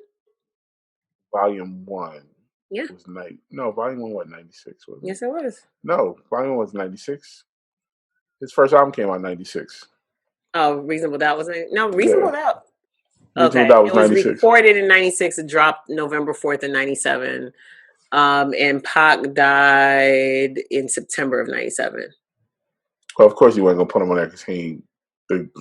Volume 1. Yeah. Was no, Volume 1 was 96. Wasn't it? Yes, it was. No, Volume 1 was 96. His first album came out in 96. Oh, Reasonable Doubt was Reasonable Doubt. Okay. Reasonable Doubt was 96. It was recorded in 96. It dropped November 4th in 97. And Pac died in September of 97. Well, of course he wasn't gonna put him on that because he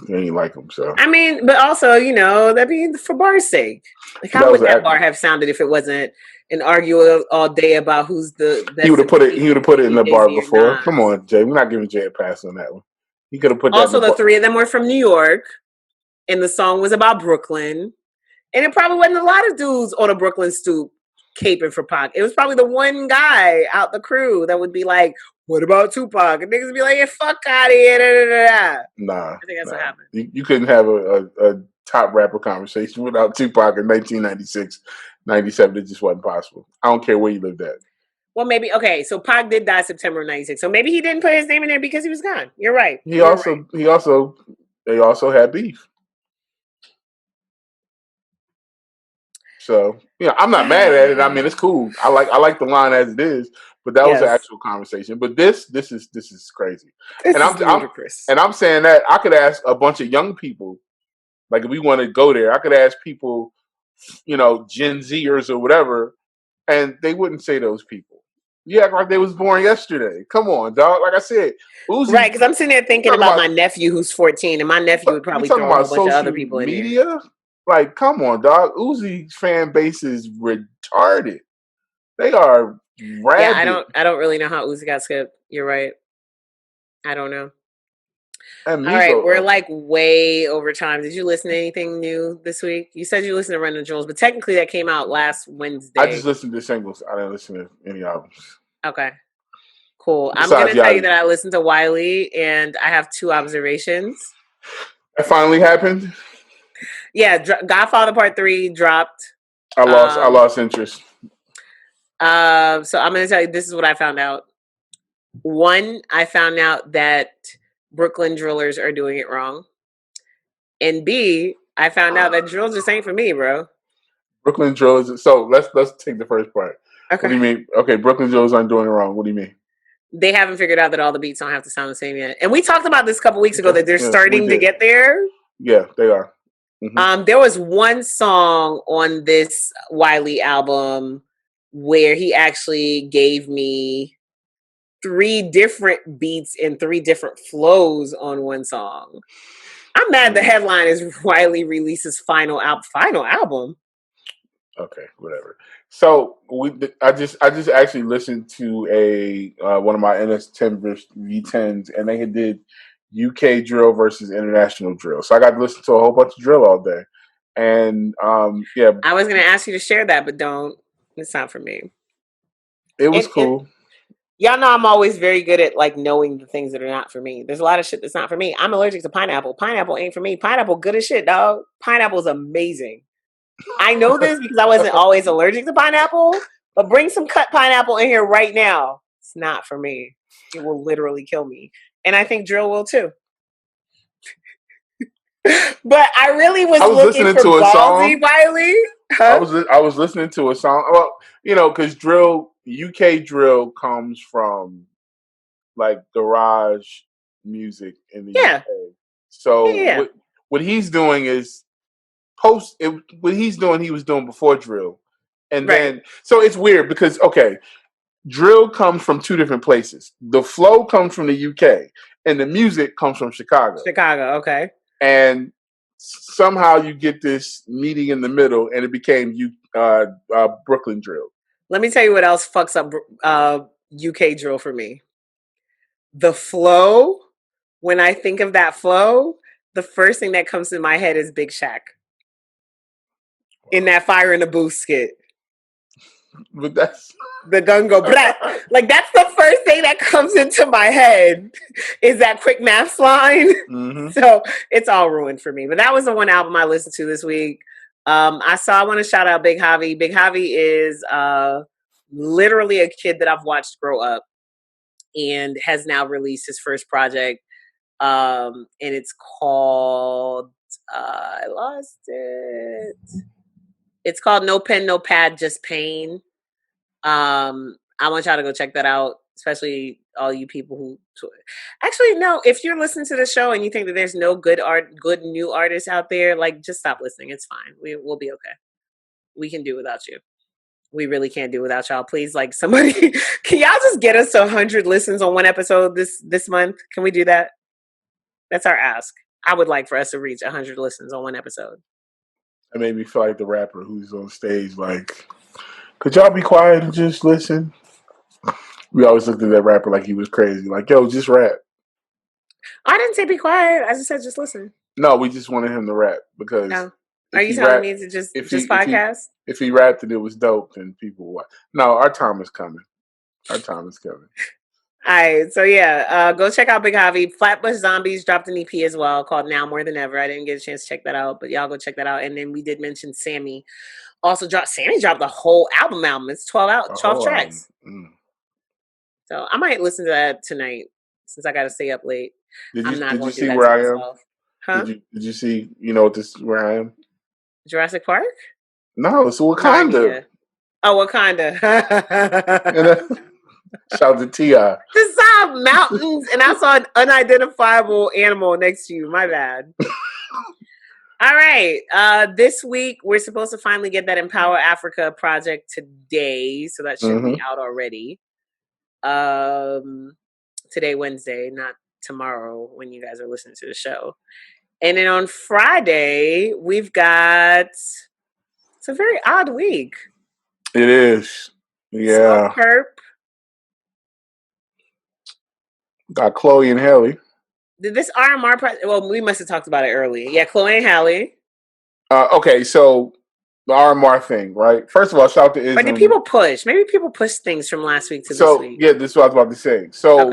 ain't like him. So I mean, but also, that'd be for bar's sake. Like, how would that bar have sounded if it wasn't an argument all day about who's the best? He would have put it in the bar before. Come on, Jay. We're not giving Jay a pass on that one. He could have put that. Also, the three of them were from New York, and the song was about Brooklyn, and it probably wasn't a lot of dudes on a Brooklyn stoop caping for Pac. It was probably the one guy out the crew that would be like, "What about Tupac?" And niggas would be like, "Yeah, fuck out of here." Da, da, da, da. Nah, I think that's what happened. You couldn't have a top rapper conversation without Tupac in 1996, 97. It just wasn't possible. I don't care where you lived at. Well, maybe so Pac did die September of 96. So maybe he didn't put his name in there because he was gone. You're right. They also had beef. So I'm not mad at it. I mean, it's cool. I like the line as it is, but that was an actual conversation. But this is crazy. I'm saying that I could ask a bunch of young people, like if we want to go there, I could ask people, Gen Zers or whatever, and they wouldn't say those people. You act like they was born yesterday. Come on, dog. Like I said, Uzi, right? Because I'm sitting there thinking about my nephew who's 14, and my nephew would probably throw a whole bunch of other people in there. Like, come on, dog. Uzi's fan base is retarded. They are rabid. Yeah, I don't really know how Uzi got skipped. You're right. I don't know. All right, we're like way over time. Did you listen to anything new this week? You said you listened to Run the Jewels, but technically that came out last Wednesday. I just listened to singles. I didn't listen to any albums. Okay. Cool. I'm going to tell you that I listened to Wiley, and I have 2 observations. That finally happened? Yeah, Godfather Part 3 dropped. I lost interest. So I'm going to tell you, this is what I found out. One, I found out that Brooklyn drillers are doing it wrong. And B, I found out that drill just ain't for me, bro. Brooklyn drillers. So let's take the first part. Okay. What do you mean? Okay, Brooklyn drillers aren't doing it wrong. What do you mean? They haven't figured out that all the beats don't have to sound the same yet. And we talked about this a couple weeks ago that they're starting to get there. Yeah, they are. Mm-hmm. There was one song on this Wiley album where he actually gave me 3 different beats and 3 different flows on one song. I'm mad the headline is Wiley releases final album. Okay, whatever. So I just actually listened to one of my NS10 V10s, and they did UK drill versus international drill. So I got to listen to a whole bunch of drill all day, and yeah. I was going to ask you to share that, but don't. It's not for me. It was cool. Y'all know I'm always very good at like knowing the things that are not for me. There's a lot of shit that's not for me. I'm allergic to pineapple. Pineapple ain't for me. Pineapple good as shit, dog. Pineapple is amazing. I know this because I wasn't always allergic to pineapple, but bring some cut pineapple in here right now. It's not for me. It will literally kill me. And I think drill will too. But I really was looking for to a Baldy song. Wiley. Huh? I was listening to a song. Well, because UK drill comes from like garage music in the UK. So what he's doing is what he's doing, he was doing before drill. And then, so it's weird because, drill comes from 2 different places. The flow comes from the UK and the music comes from Chicago. Okay. And somehow you get this meeting in the middle and it became Brooklyn drill. Let me tell you what else fucks up UK drill for me. The flow, when I think of that flow, the first thing that comes to my head is Big Shaq. In that Fire in the Booth skit. But that's the gun go blah. Like that's the first thing that comes into my head is that quick maths line. Mm-hmm. So it's all ruined for me. But that was the one album I listened to this week. I want to shout out Big Javi. Big Javi is literally a kid that I've watched grow up and has now released his first project. And it's called I lost it. It's called No Pen, No Pad, Just Pain. I want y'all to go check that out, especially all you people who actually no, if you're listening to the show and you think that there's no good new artists out there, like just stop listening. It's fine. We'll be okay. We can do without you. We really can't do without y'all. Please, like somebody, can y'all just get us to 100 listens on one episode this month? Can we do that? That's our ask. I would like for us to reach 100 listens on one episode. It made me feel like the rapper who's on stage, like, could y'all be quiet and just listen? We always looked at that rapper like he was crazy. Like, yo, just rap. I didn't say be quiet. I just said just listen. No, we just wanted him to rap because. No. Are you telling me to just podcast? If he rapped and it was dope, then people would. No, our time is coming. Our time is coming. All right, so yeah, go check out Big Javi. Flatbush Zombies dropped an EP as well called Now More Than Ever. I didn't get a chance to check that out, but y'all go check that out. And then we did mention Sammy. Also Sammy dropped the whole album. It's 12 tracks. So I might listen to that tonight since I got to stay up late. Did you see where I am? Huh? Did you see, where I am? Jurassic Park? No, it's Wakanda. Oh, Wakanda. Shout out to T.I. Just saw mountains and I saw an unidentifiable animal next to you. My bad. All right. This week, we're supposed to finally get that Empower Africa project today. So that should be out already. Today, Wednesday, not tomorrow when you guys are listening to the show. And then on Friday, we've got... It's a very odd week. It is. Yeah. So Perp. Got Chloe and Halle. Did this RMR project... Well, we must have talked about it earlier. Yeah, Chloe and Halle. Okay, so the RMR thing, right? First of all, shout out to Ism. But did people push? Maybe people pushed things from last week to this week. Yeah, this is what I was about to say. So,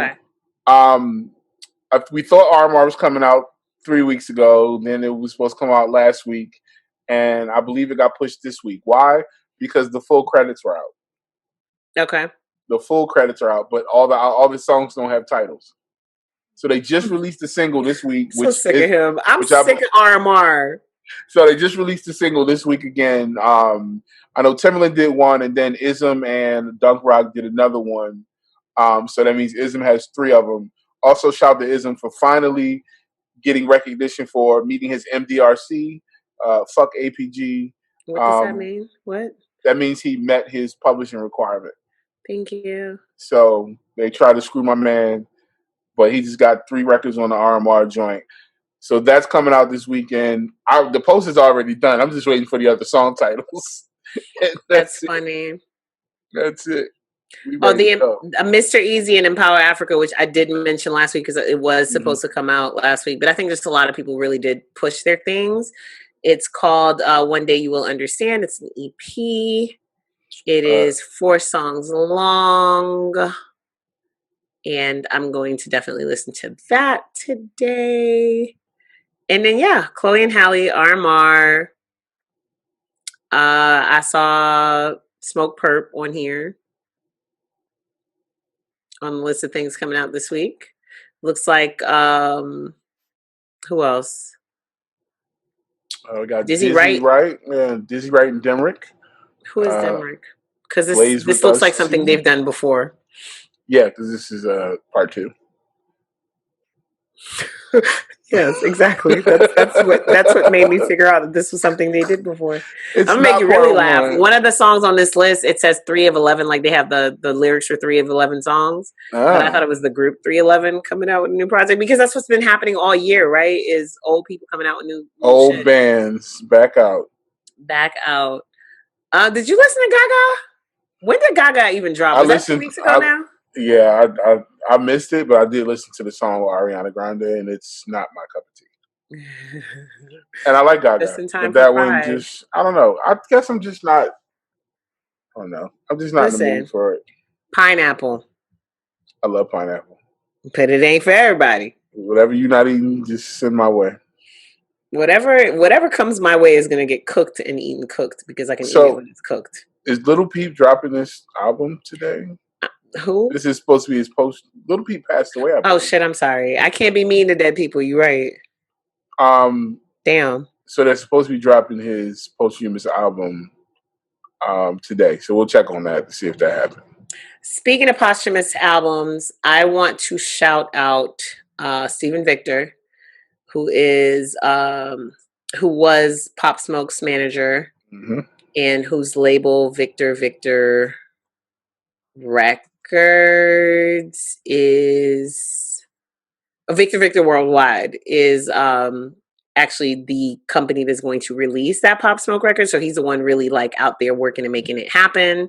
we thought RMR was coming out 3 weeks ago. Then it was supposed to come out last week. and I believe it got pushed this week. Why? Because the full credits were out. Okay. The full credits are out, but all the songs don't have titles. So they just released the single this week, I'm so sick of him. I'm sick of RMR. So they just released the single this week again. I know Timberland did one, and then Ism and Dunk Rock did another one. So that means Ism has 3 of them. Also, shout out to Ism for finally getting recognition for meeting his MDRC. Fuck APG. What does that mean? What? That means he met his publishing requirement. Thank you. So they tried to screw my man, but he just got 3 records on the RMR joint. So that's coming out this weekend. The post is already done. I'm just waiting for the other song titles. That's funny. That's it. Mr. Easy and Empower Africa, which I didn't mention last week because it was supposed to come out last week, but I think just a lot of people really did push their things. It's called One Day You Will Understand. It's an EP. It is 4 songs long, and I'm going to definitely listen to that today. And then, Chloe and Halle, RMR. I saw Smoke Perp on here on the list of things coming out this week. Looks like, who else? We got Dizzy Wright. Yeah, Dizzy Wright and Demrick. Who is Demrick? Because this looks like something they've done before. Yeah, because this is part 2. Yes, exactly. That's what made me figure out that this was something they did before. I'm gonna make you really laugh. One of the songs on this list, it says 3 of 11, like they have the lyrics for 3 of 11 songs. But I thought it was the group 311 coming out with a new project because that's what's been happening all year, right? Is old people coming out with new old shit. Bands back out. Did you listen to Gaga? When did Gaga even drop? Was that 2 weeks ago now? Yeah, I missed it, but I did listen to the song with Ariana Grande, and it's not my cup of tea. And I like Gaga, but that one just, I don't know. I guess I'm just not. I don't know. I'm just not in the mood for it. Pineapple. I love pineapple, but it ain't for everybody. Whatever you're not eating, just send my way. Whatever comes my way is gonna get cooked and eaten cooked because I can eat it when it's cooked. Is Lil Peep dropping this album today? Who? This is supposed to be his post. Lil Peep passed away. Oh shit! I'm sorry. I can't be mean to dead people. You're right. Damn. So they're supposed to be dropping his posthumous album today. So we'll check on that to see if that happened. Speaking of posthumous albums, I want to shout out Stephen Victor, who was Pop Smoke's manager, and whose label Victor Records is Victor Worldwide is actually the company that's going to release that Pop Smoke record. So he's the one really like out there working and making it happen.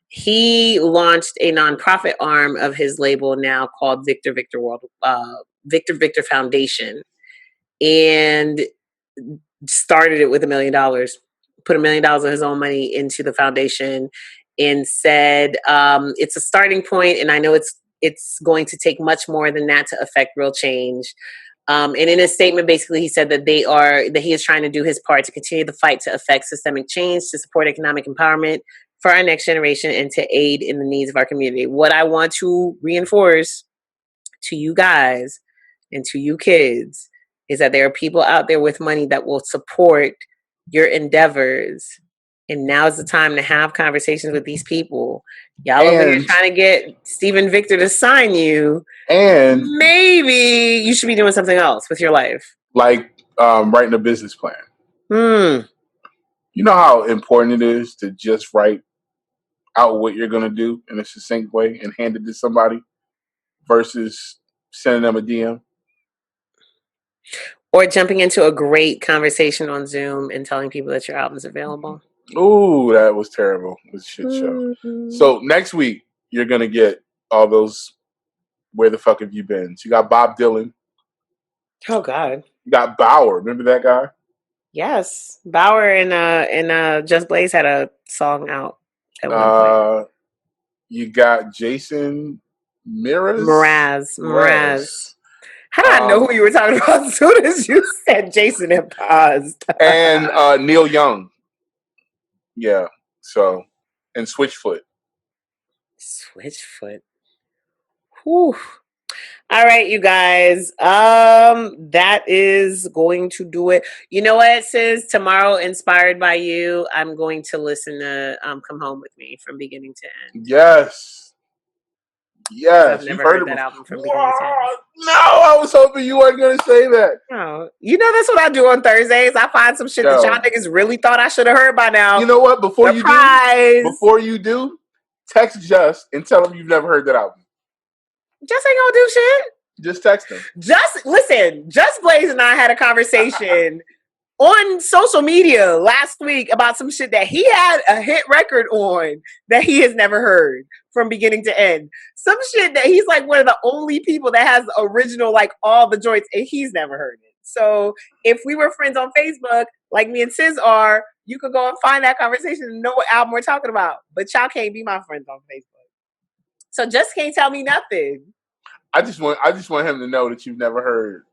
He launched a nonprofit arm of his label now called Victor Victor Foundation, and started it with $1 million. Put $1 million of his own money into the foundation, and said it's a starting point, and I know it's going to take much more than that to affect real change. And in his statement, basically, he said that he is trying to do his part to continue the fight to affect systemic change, to support economic empowerment for our next generation, and to aid in the needs of our community. What I want to reinforce to you guys and to you kids is that there are people out there with money that will support your endeavors. And now is the time to have conversations with these people. Y'all over here trying to get Stephen Victor to sign you. And maybe you should be doing something else with your life. Like writing a business plan. You know how important it is to just write out what you're going to do in a succinct way and hand it to somebody versus sending them a DM? Or jumping into a great conversation on Zoom and telling people that your album's available. Ooh, that was terrible. It was a shit show. So next week, you're going to get all those Where the Fuck Have You Been? So you got Bob Dylan. Oh, God. You got Bauer. Remember that guy? Yes. Bauer and Just Blaze had a song out at one point. You got Jason Mraz. How did I know who you were talking about as soon as you said Jason and paused? And Neil Young. Yeah. So, and Switchfoot. Switchfoot. Whew. All right, you guys. That is going to do it. You know what, sis? Tomorrow, inspired by you, I'm going to listen to "Come Home with Me" from beginning to end. Yes. Yes. I've never heard that album from beginning to end. No, I was hoping you weren't going to say that. Oh, you know that's what I do on Thursdays. I find some shit that y'all niggas really thought I should have heard by now. You know what? Before you do, text Just and tell him you've never heard that album. Just ain't gonna do shit. Just text him. Just listen. Just Blaze and I had a conversation on social media last week about some shit that he had a hit record on that he has never heard from beginning to end. Some shit that he's like one of the only people that has the original, like all the joints, and he's never heard it. So if we were friends on Facebook, like me and Sis are, you could go and find that conversation and know what album we're talking about. But y'all can't be my friends on Facebook. So Just can't tell me nothing. I just want him to know that you've never heard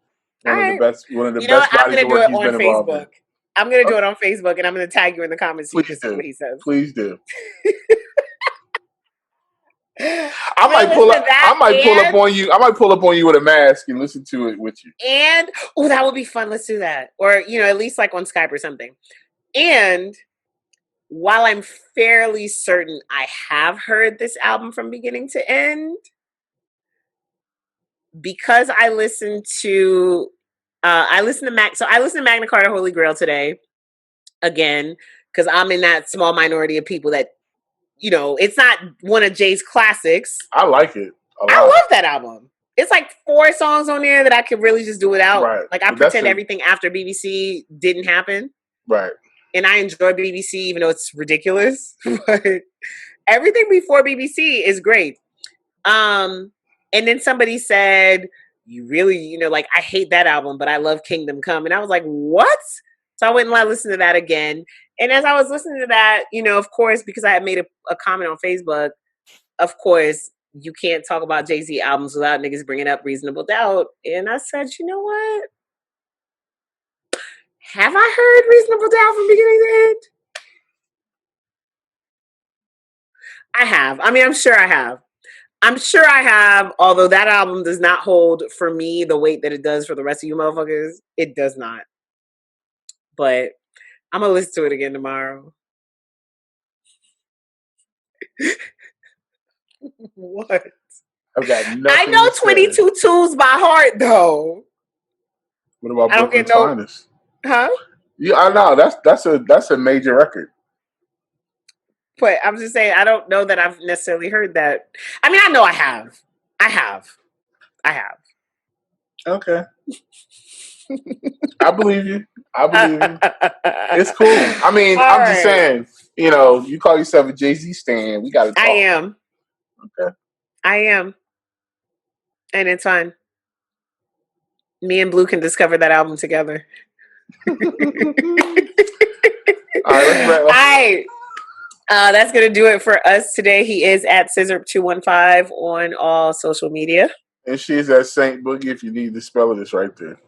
one of the best bodies of work he's been involved in. I'm gonna do it on Facebook, and I'm gonna tag you in the comments. Please do. What he says. Please do. I might pull up on you. I might pull up on you with a mask and listen to it with you. And that would be fun. Let's do that, or at least like on Skype or something. And while I'm fairly certain I have heard this album from beginning to end, because I listened to Magna Carta Holy Grail today again, because I'm in that small minority of people that, it's not one of Jay's classics. I like it a lot. I love that album. It's like 4 songs on there that I could really just do without. Right. Like I pretend everything after BBC didn't happen. Right. And I enjoy BBC even though it's ridiculous. But everything before BBC is great. And then somebody said, you really, I hate that album, but I love Kingdom Come. And I was like, what? So I went and listened to that again. And as I was listening to that, of course, because I had made a comment on Facebook, of course, you can't talk about Jay-Z albums without niggas bringing up Reasonable Doubt. And I said, you know what? Have I heard Reasonable Doubt from beginning to end? I have. I mean, I'm sure I have, although that album does not hold for me the weight that it does for the rest of you motherfuckers. It does not. But I'm going to listen to it again tomorrow. What? I've got nothing. I know 22 Tools by heart, though. What about Brooklyn's Finest? Huh? Yeah, I know. That's a major record. But I'm just saying, I don't know that I've necessarily heard that. I mean, I know I have. I have. Okay. I believe you. It's cool. I mean, I'm just saying, you call yourself a Jay-Z stan. We got to talk. I am. Okay. I am. And it's fine. Me and Blue can discover that album together. All right, let's All right. That's going to do it for us today. He is at Scissorp215 on all social media. And she's at Saint Boogie if you need to spell it. It's right there.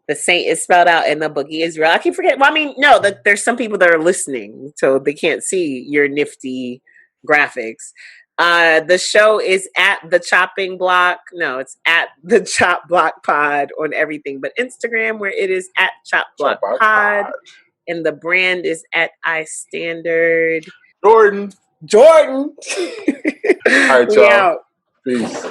The Saint is spelled out and the Boogie is real. I keep forgetting. Well, I mean, no, there's some people that are listening, so they can't see your nifty graphics. The show is at The Chopping Block. No, it's at The Chop Block Pod on everything but Instagram, where it is at Chop Block Pod. And the brand is at iStandard. Jordan. All right, y'all. Peace.